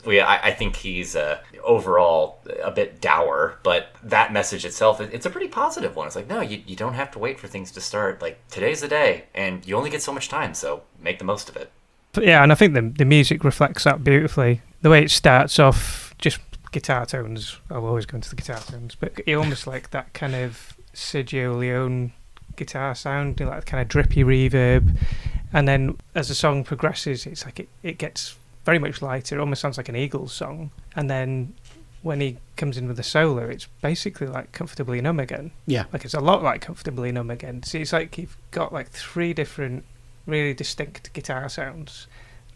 I think he's overall a bit dour, but that message itself, it's a pretty positive one. It's like, no, you don't have to wait for things to start. Like, today's the day, and you only get so much time, so make the most of it. But yeah, and I think the music reflects that beautifully. The way it starts off, just guitar tones. I'll always go into the guitar tones, but it almost like that kind of Sergio Leone guitar sound, like kind of drippy reverb. And then as the song progresses, it's like it gets very much lighter. It almost sounds like an Eagles song. And then when he comes in with the solo, it's basically like Comfortably Numb again. Yeah. Like it's a lot like Comfortably Numb again. See, it's like you've got like 3 different really distinct guitar sounds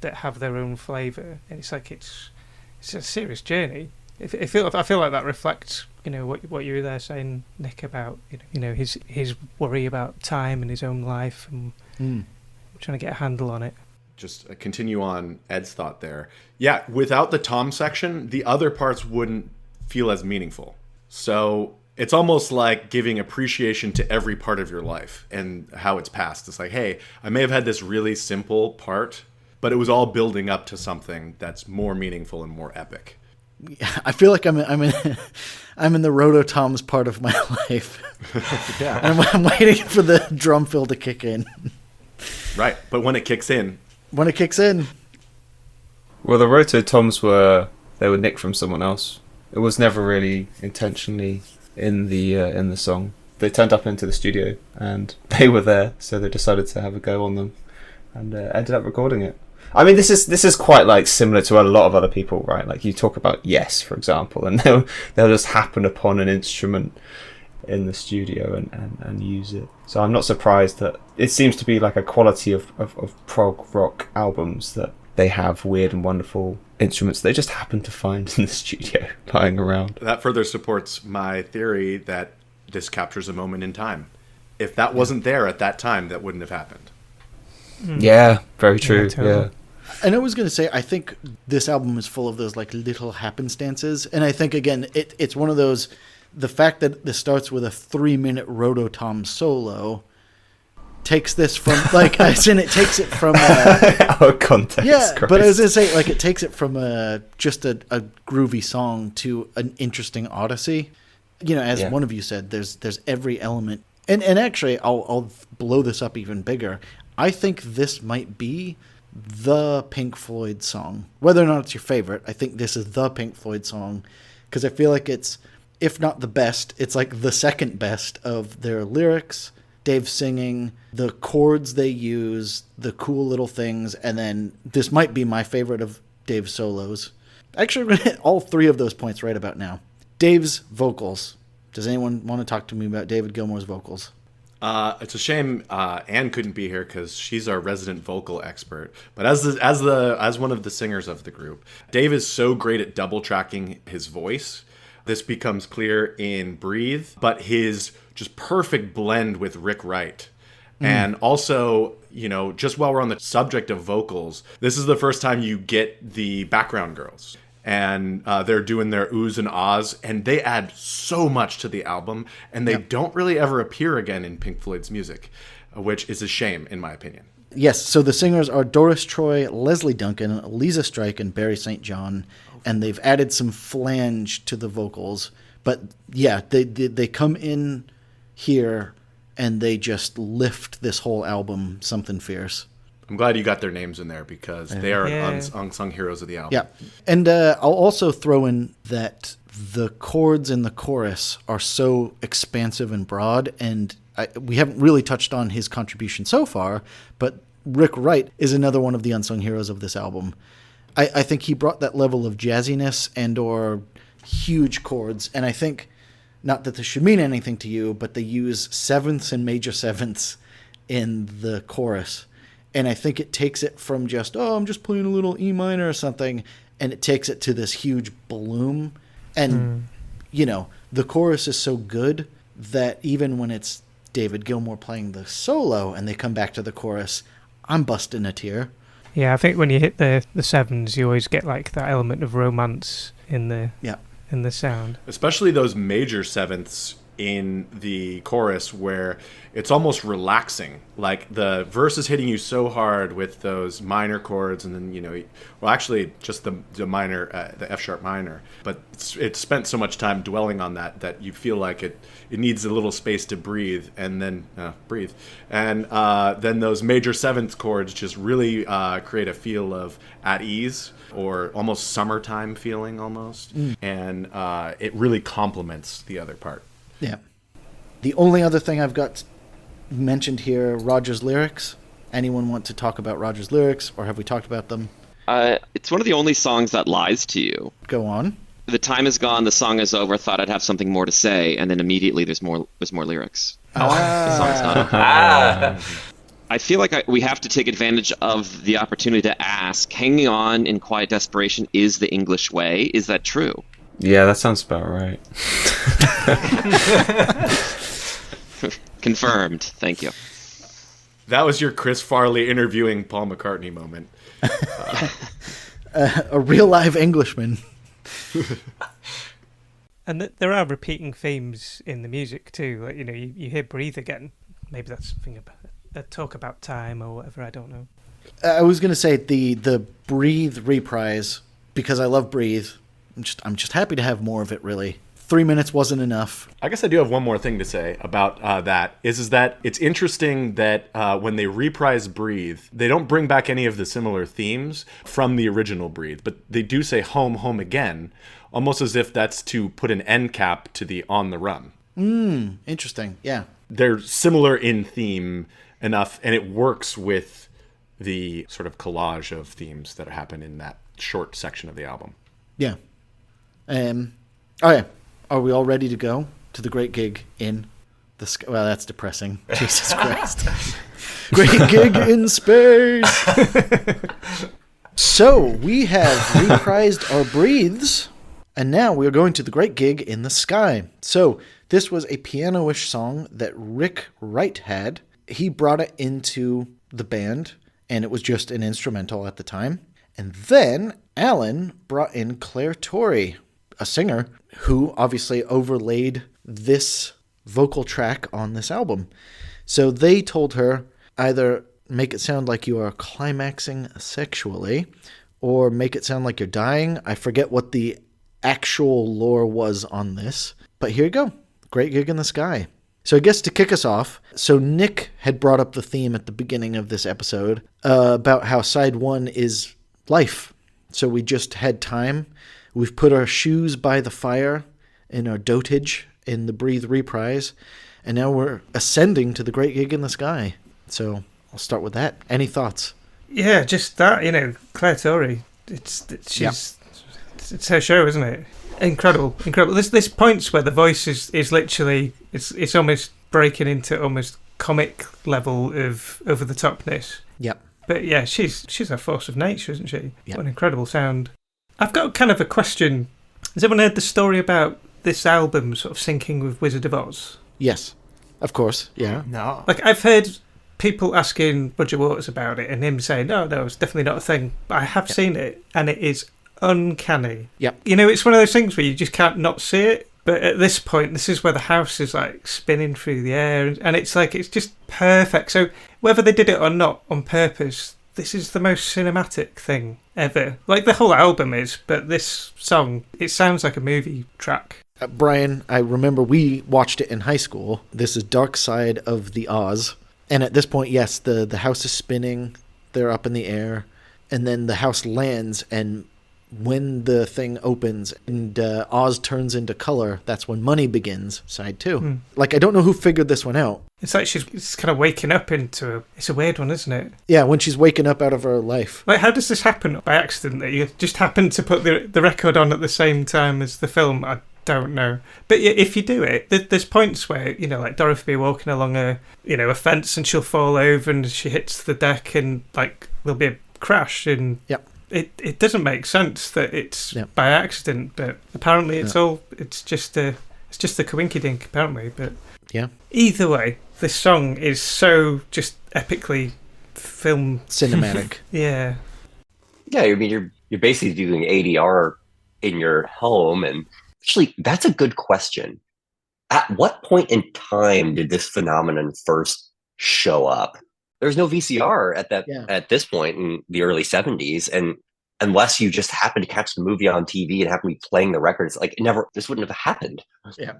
that have their own flavour, and it's like it's a serious journey. I feel like that reflects, what you were there saying, Nick, about his worry about time and his own life and trying to get a handle on it. Just continue on Ed's thought there. Yeah, without the tom section, the other parts wouldn't feel as meaningful. So it's almost like giving appreciation to every part of your life and how it's passed. It's like, hey, I may have had this really simple part, but it was all building up to something that's more meaningful and more epic. I feel like I'm in the rototoms part of my life. Yeah. And I'm waiting for the drum fill to kick in. Right, but when it kicks in. When it kicks in. Well, the rototoms were nicked from someone else. It was never really intentionally in the song. They turned up into the studio and they were there, so they decided to have a go on them and ended up recording it. I mean, this is quite like similar to a lot of other people, right? Like you talk about Yes, for example, and they'll just happen upon an instrument in the studio and use it. So I'm not surprised that it seems to be like a quality of prog rock albums that they have weird and wonderful instruments they just happen to find in the studio lying around. That further supports my theory that this captures a moment in time. If that wasn't there at that time, that wouldn't have happened. Yeah, very true. Totally. Yeah. And I was going to say, I think this album is full of those like little happenstances. And I think, again, it's one of those, the fact that this starts with a 3-minute rototom solo takes this from, like, as in it takes it from... Our context. yeah, Christ. but I was going to say, like, it takes it from just a groovy song to an interesting odyssey. As one of you said, there's every element. And actually, I'll blow this up even bigger. I think this might be the Pink Floyd song. Whether or not it's your favorite, I think this is the Pink Floyd song because I feel like it's, if not the best, it's like the second best of their lyrics, Dave singing, the chords they use, the cool little things, and then this might be my favorite of Dave's solos. Actually, we're going to hit all 3 of those points right about now. Dave's vocals. Does anyone want to talk to me about David Gilmour's vocals? It's a shame Anne couldn't be here because she's our resident vocal expert. But as one of the singers of the group, Dave is so great at double tracking his voice. This becomes clear in Breathe, but his just perfect blend with Rick Wright. And also, just while we're on the subject of vocals, this is the first time you get the background girls. And they're doing their oohs and ahs, and they add so much to the album, and they don't really ever appear again in Pink Floyd's music, which is a shame, in my opinion. Yes, so the singers are Doris Troy, Leslie Duncan, Lisa Strike, and Barry St. John, and they've added some flange to the vocals. But yeah, they come in here, and they just lift this whole album something fierce. I'm glad you got their names in there because they are unsung heroes of the album. Yeah. And I'll also throw in that the chords in the chorus are so expansive and broad, and we haven't really touched on his contribution so far, but Rick Wright is another one of the unsung heroes of this album. I think he brought that level of jazziness and or huge chords, and I think, not that this should mean anything to you, but they use sevenths and major sevenths in the chorus. And I think it takes it from just, I'm just playing a little E minor or something, and it takes it to this huge bloom. And, the chorus is so good that even when it's David Gilmour playing the solo and they come back to the chorus, I'm busting a tear. Yeah, I think when you hit the sevens, you always get like that element of romance in the sound. Especially those major sevenths in the chorus where it's almost relaxing. Like the verse is hitting you so hard with those minor chords, and then actually just the minor, the F sharp minor. But it's spent so much time dwelling on that you feel like it needs a little space to breathe, and then breathe, and then those major seventh chords just really create a feel of at ease or almost summertime feeling almost, and it really complements the other part. Yeah. The only other thing I've got mentioned here, Roger's lyrics. Anyone want to talk about Roger's lyrics, or have we talked about them? It's one of the only songs that lies to you. Go on. The time is gone, the song is over, thought I'd have something more to say, and then immediately there's more lyrics. The song's not over. I feel like we have to take advantage of the opportunity to ask, hanging on in quiet desperation is the English way. Is that true? Yeah, that sounds about right. Confirmed. Thank you. That was your Chris Farley interviewing Paul McCartney moment. A real live Englishman. And there are repeating themes in the music too. Like, you hear "Breathe" again. Maybe that's something about talk about time or whatever. I don't know. I was gonna say the "Breathe" reprise because I love "Breathe." I'm just happy to have more of it. Really, 3 minutes wasn't enough. I guess I do have one more thing to say about that. Is that it's interesting that when they reprise "Breathe," they don't bring back any of the similar themes from the original "Breathe," but they do say "Home, Home Again," almost as if that's to put an end cap to the "On the Run." Interesting. Yeah. They're similar in theme enough, and it works with the sort of collage of themes that happen in that short section of the album. Yeah. Okay. Are we all ready to go to the great gig in the sky? Well, that's depressing. Jesus Christ. Great gig in space. So we have reprised our breathes, and now we are going to the great gig in the sky. So this was a piano-ish song that Rick Wright had. He brought it into the band, and it was just an instrumental at the time. And then Alan brought in Claire Torrey, a singer who obviously overlaid this vocal track on this album. So they told her either make it sound like you are climaxing sexually or make it sound like you're dying. I forget what the actual lore was on this, but here you go. Great Gig in the Sky. So I guess to kick us off, so Nick had brought up the theme at the beginning of this episode about how side one is life. So we just had time. We've put our shoes by the fire in our dotage in the Breathe reprise, and now we're ascending to the Great Gig in the Sky. So I'll start with that. Any thoughts? Yeah, just that, Claire Torrey. It's her show, isn't it? Incredible. This points where the voice is literally it's almost breaking into almost comic level of over the topness. Yep. But yeah, she's a force of nature, isn't she? Yep. What an incredible sound. I've got kind of a question. Has anyone heard the story about this album sort of syncing with Wizard of Oz? Yes, of course. Yeah. No. Like, I've heard people asking Roger Waters about it and him saying, no, it's definitely not a thing. But I have seen it, and it is uncanny. Yep. It's one of those things where you just can't not see it. But at this point, this is where the house is like spinning through the air, and it's just perfect. So whether they did it or not on purpose, this is the most cinematic thing ever. Like the whole album is, but this song, it sounds like a movie track. Brian, I remember we watched it in high school. This is Dark Side of the Oz. And at this point, yes, the house is spinning. They're up in the air. And then the house lands, and when the thing opens and Oz turns into color, that's when Money begins, side two. Like, I don't know who figured this one out. It's like she's kind of waking up into it's a weird one, isn't it? Yeah, when she's waking up out of her life. Like, how does this happen by accident, that you just happen to put the record on at the same time as the film? I don't know. But if you do it, there's points where, like Dorothy will be walking along a fence and she'll fall over and she hits the deck and, like, there'll be a crash and... Yep. It doesn't make sense that it's by accident, but apparently it's just a coinkydink, apparently. But yeah, either way, this song is so just epically film cinematic. Yeah, I mean you're basically doing ADR in your home, and actually that's a good question. At what point in time did this phenomenon first show up? There's no VCR at this point in the early 70s, and unless you just happen to catch the movie on TV and happen to be playing the records, like this wouldn't have happened. Yeah,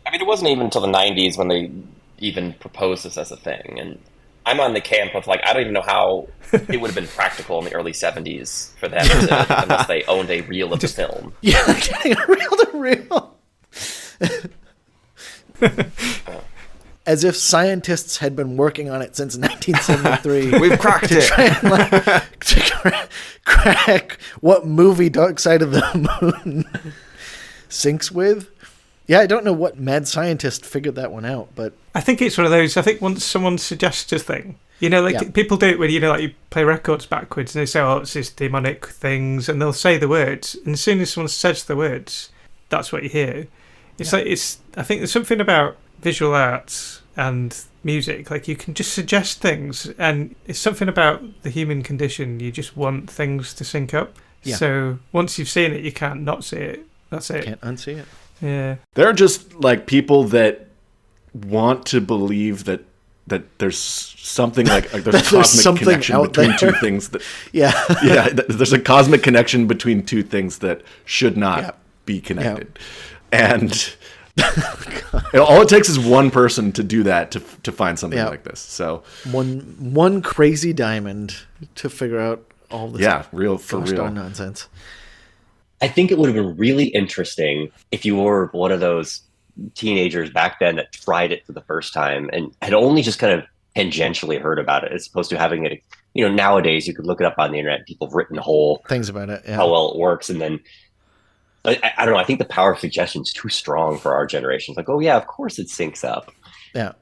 I mean, it wasn't even until the 90s when they even proposed this as a thing, and I'm on the camp of like I don't even know how it would have been practical in the early 70s for them unless they owned a reel of the film. Yeah, getting a reel to reel. As if scientists had been working on it since 1973. We've cracked it. To crack what movie Dark Side of the Moon. syncs with. Yeah, I don't know what mad scientist figured that one out, but I think it's one of those. I think once someone suggests a thing, people do it when like you play records backwards and they say, "Oh, it's this demonic things," and they'll say the words, and as soon as someone says the words, that's what you hear. It's like I think there's something about visual arts and music. Like you can just suggest things, and it's something about the human condition. You just want things to sync up. Yeah. So once you've seen it, you can't not see it. That's it. Can't unsee it. Yeah. There are just like people that want to believe that there's something like there's a cosmic connection between two things that there's a cosmic connection between two things that should not be connected. And all it takes is one person to do that to find something like this. So one crazy diamond to figure out all this real nonsense. I think it would have been really interesting if you were one of those teenagers back then that tried it for the first time and had only just kind of tangentially heard about it, as opposed to having it. Nowadays you could look it up on the internet. People have written whole things about it, how well it works, and then I don't know. I think the power of suggestion is too strong for our generation. It's like, oh yeah, of course it syncs up. Yeah,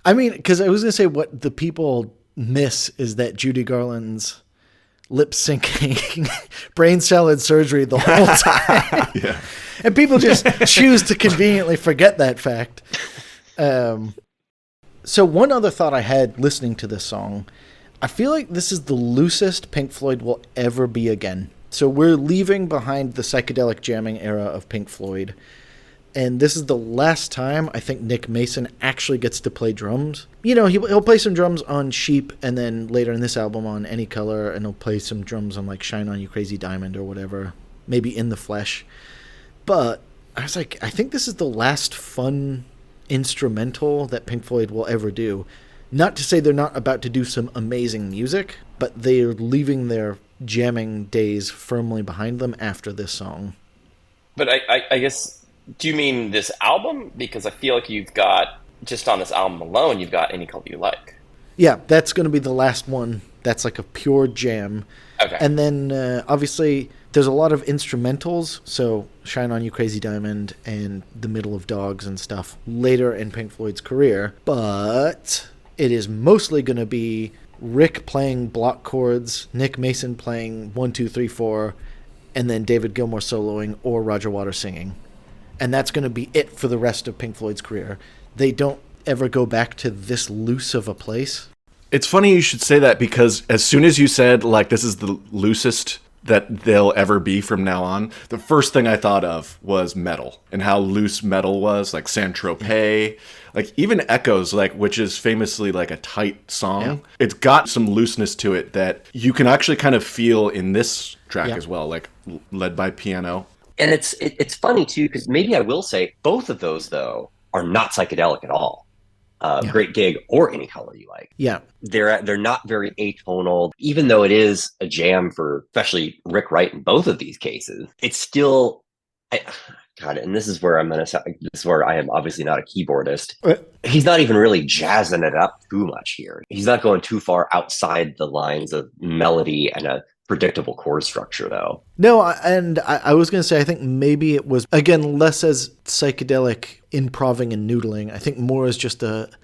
I mean, because I was gonna say what the people miss is that Judy Garland's lip syncing brain salad surgery the whole time. Yeah. And people just choose to conveniently forget that fact. So one other thought I had listening to this song, I feel like this is the loosest Pink Floyd will ever be again. So we're leaving behind the psychedelic jamming era of Pink Floyd. And this is the last time I think Nick Mason actually gets to play drums. He'll play some drums on Sheep, and then later in this album on Any Color, and he'll play some drums on like Shine On You Crazy Diamond or whatever, maybe In the Flesh. But I was like, I think this is the last fun instrumental that Pink Floyd will ever do. Not to say they're not about to do some amazing music, but they're leaving their jamming days firmly behind them after this song. But I guess... Do you mean this album? Because I feel like you've got, just on this album alone, you've got Any Color You Like. Yeah, that's going to be the last one. That's like a pure jam. Okay. And then, obviously, there's a lot of instrumentals. So, Shine On You Crazy Diamond and The Middle of Dogs and stuff later in Pink Floyd's career. But it is mostly going to be Rick playing block chords, Nick Mason playing 1, 2, 3, 4, and then David Gilmour soloing or Roger Waters singing. And that's going to be it for the rest of Pink Floyd's career. They don't ever go back to this loose of a place. It's funny you should say that, because as soon as you said, like, this is the loosest that they'll ever be from now on, the first thing I thought of was metal and how loose metal was, like Saint-Tropez, like even Echoes, like, which is famously like a tight song. Yeah. It's got some looseness to it that you can actually kind of feel in this track as well, like led by piano. And it's funny too, because maybe I will say both of those though are not psychedelic at all. Great Gig or Any Color You Like. Yeah, they're not very atonal, even though it is a jam for especially Rick Wright in both of these cases. It's still, and this is where I am obviously not a keyboardist. He's not even really jazzing it up too much here. He's not going too far outside the lines of melody and a predictable chord structure, though. No, and I was going to say, I think maybe it was, again, less as psychedelic improving and noodling. I think more as just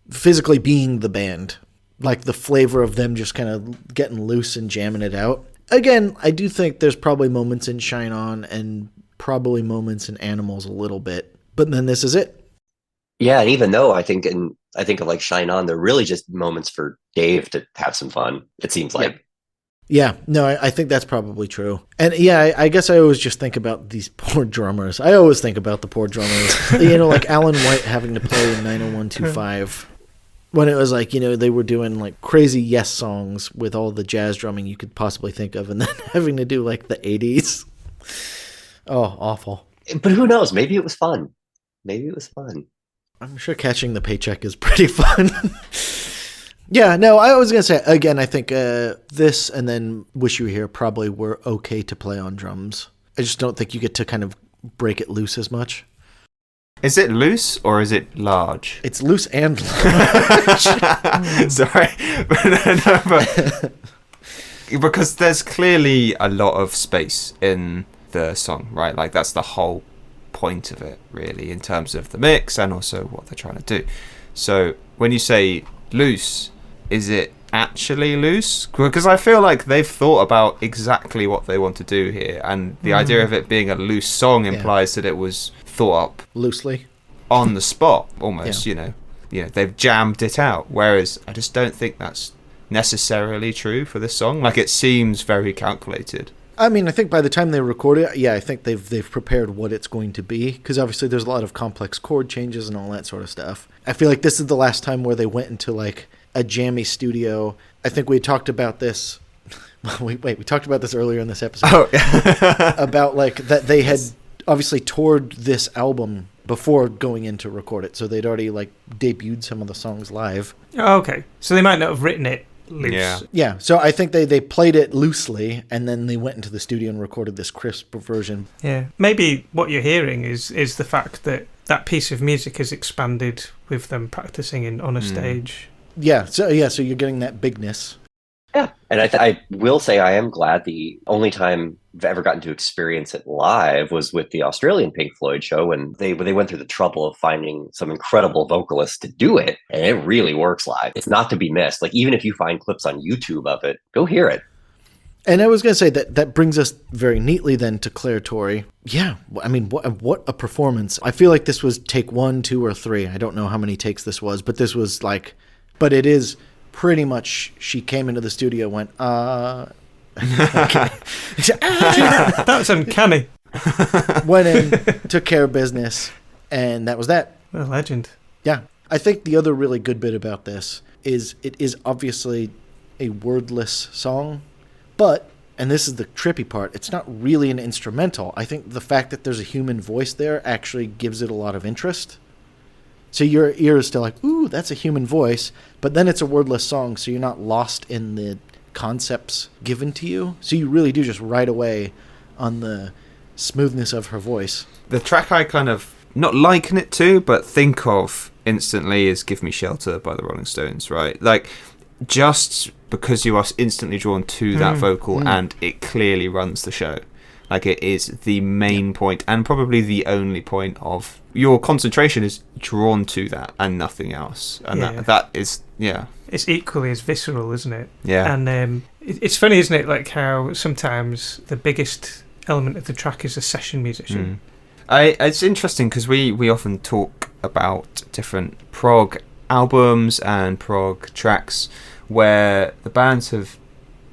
physically being the band. Like the flavor of them just kind of getting loose and jamming it out. Again, I do think there's probably moments in Shine On and probably moments in Animals a little bit. But then this is it. Yeah, and even though I think of like Shine On, they're really just moments for Dave to have some fun, it seems like. Yeah, no, I think that's probably true. And yeah, I guess I always just think about these poor drummers. I always think about the poor drummers. Like Alan White having to play in 90125 when it was like, they were doing like crazy Yes songs with all the jazz drumming you could possibly think of, and then having to do like the 80s. Oh, awful. But who knows? Maybe it was fun. I'm sure catching the paycheck is pretty fun. Yeah, no, I was going to say, again, I think this and then Wish You Were Here probably were okay to play on drums. I just don't think you get to kind of break it loose as much. Is it loose or is it large? It's loose and large. Sorry. but because there's clearly a lot of space in the song, right? Like that's the whole point of it, really, in terms of the mix and also what they're trying to do. So when you say loose, is it actually loose? Because I feel like they've thought about exactly what they want to do here, and the idea of it being a loose song implies that it was thought up loosely on the spot, almost. You know, they've jammed it out. Whereas I just don't think that's necessarily true for this song. Like, it seems very calculated. I mean, I think by the time they record it, I think they've prepared what it's going to be, because obviously there's a lot of complex chord changes and all that sort of stuff. I feel like this is the last time where they went into like a jammy studio. I think we talked about this. We talked about this earlier in this episode. Oh, yeah. About like that they had obviously toured this album before going in to record it, so they'd already like debuted some of the songs live. Oh, okay, so they might not have written it loose. Yeah. So I think they played it loosely, and then they went into the studio and recorded this crisp version. Yeah, maybe what you're hearing is the fact that that piece of music has expanded with them practicing on a stage. Yeah. So you're getting that bigness. Yeah, and I will say I am glad the only time I've ever gotten to experience it live was with the Australian Pink Floyd show, when they went through the trouble of finding some incredible vocalists to do it, and it really works live. It's not to be missed. Like, even if you find clips on YouTube of it, go hear it. And I was going to say that brings us very neatly then to Claire Torrey. Yeah, I mean, what a performance. I feel like this was take 1, 2, or 3. I don't know how many takes this was, but this was like, but it is pretty much, she came into the studio, went, That's uncanny. Went in, took care of business, and that was that. A legend. Yeah. I think the other really good bit about this is it is obviously a wordless song, but, and this is the trippy part, it's not really an instrumental. I think the fact that there's a human voice there actually gives it a lot of interest. So your ear is still like, ooh, that's a human voice, but then it's a wordless song, so you're not lost in the concepts given to you. So you really do just ride away on the smoothness of her voice. The track I kind of not liken it to, but think of instantly is Give Me Shelter by the Rolling Stones, right? Like, just because you are instantly drawn to that vocal and it clearly runs the show. Like, it is the main point and probably the only point of your concentration is drawn to that and nothing else. And that is, It's equally as visceral, isn't it? Yeah. And it's funny, isn't it, like how sometimes the biggest element of the track is a session musician. It's interesting because we often talk about different prog albums and prog tracks where the bands have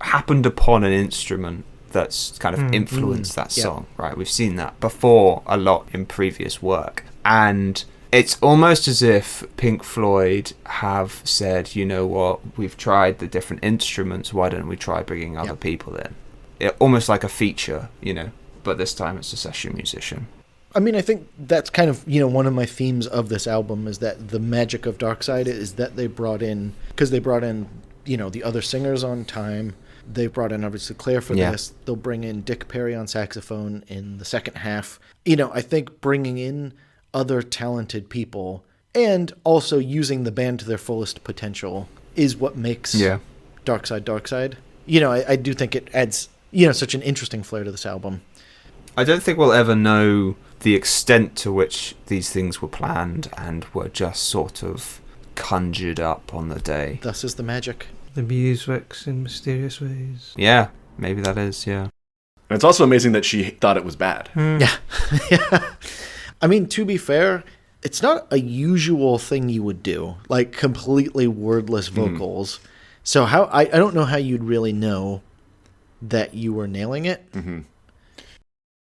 happened upon an instrument that's kind of influenced that song, right? We've seen that before a lot in previous work. And it's almost as if Pink Floyd have said, you know what, we've tried the different instruments, why don't we try bringing other people in? Almost like a feature, but this time it's a session musician. I mean, I think that's kind of, one of my themes of this album is that the magic of Dark Side is that they brought in, the other singers on time. They brought in, obviously, Claire for this. They'll bring in Dick Perry on saxophone in the second half. I think bringing in other talented people and also using the band to their fullest potential is what makes Dark Side Dark Side. I do think it adds, such an interesting flair to this album. I don't think we'll ever know the extent to which these things were planned and were just sort of conjured up on the day. Thus is the magic. The muse works in mysterious ways. Yeah, maybe that is, yeah. And it's also amazing that she thought it was bad. Yeah. I mean, to be fair, it's not a usual thing you would do, like completely wordless vocals. So I don't know how you'd really know that you were nailing it. Mm-hmm.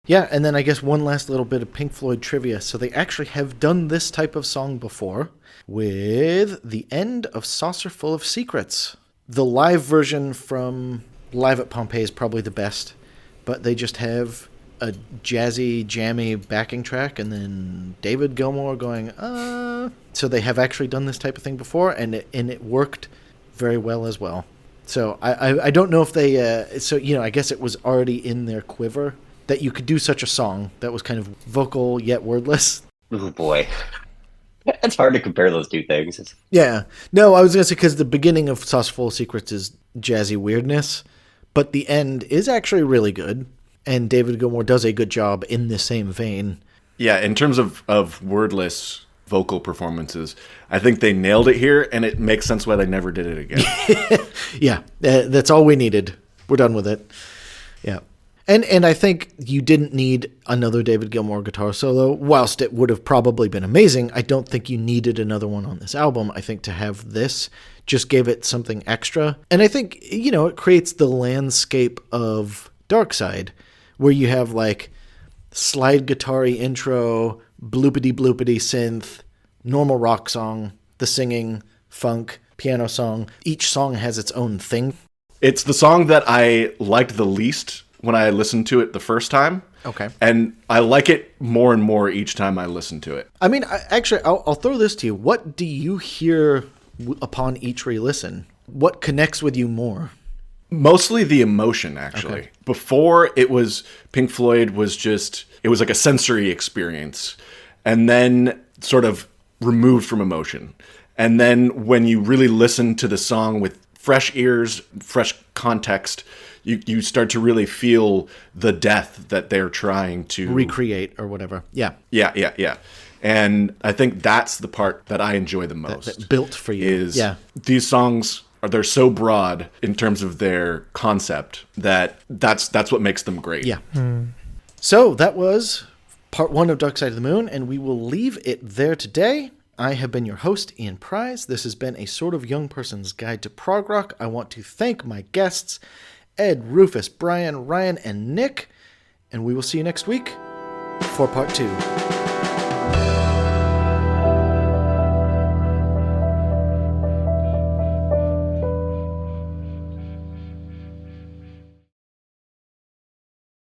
Yeah, and then I guess one last little bit of Pink Floyd trivia. So they actually have done this type of song before with The End of Saucerful of Secrets. The live version from Live at Pompeii is probably the best, but they just have a jazzy, jammy backing track and then David Gilmour going, So they have actually done this type of thing before, and it worked very well as well. So I don't know if they... I guess it was already in their quiver that you could do such a song that was kind of vocal yet wordless. Oh, boy. It's hard to compare those two things. Yeah. No, I was going to say, because the beginning of Saucerful of Secrets is jazzy weirdness, but the end is actually really good, and David Gilmour does a good job in the same vein. Yeah, in terms of wordless vocal performances, I think they nailed it here, and it makes sense why they never did it again. Yeah, that's all we needed. We're done with it. Yeah. And I think you didn't need another David Gilmour guitar solo. Whilst it would have probably been amazing, I don't think you needed another one on this album. I think to have this just gave it something extra. And I think, it creates the landscape of Dark Side, where you have like slide guitar-y intro, bloopity-bloopity synth, normal rock song, the singing, funk, piano song. Each song has its own thing. It's the song that I liked the least when I listened to it the first time. Okay. And I like it more and more each time I listen to it. I mean, I'll throw this to you. What do you hear upon each re-listen? What connects with you more? Mostly the emotion, actually. Okay. Before, it was Pink Floyd was just, it was like a sensory experience. And then sort of removed from emotion. And then when you really listen to the song with fresh ears, fresh context, you start to really feel the depth that they're trying to recreate or whatever. Yeah. Yeah. And I think that's the part that I enjoy the most. That built for you. Is these songs they're so broad in terms of their concept that's what makes them great. Yeah. So that was part 1 of Dark Side of the Moon, and we will leave it there today. I have been your host, Ian Prize. This has been a sort of young person's guide to prog rock. I want to thank my guests, Ed, Rufus, Brian, Ryan, and Nick. And we will see you next week for part 2.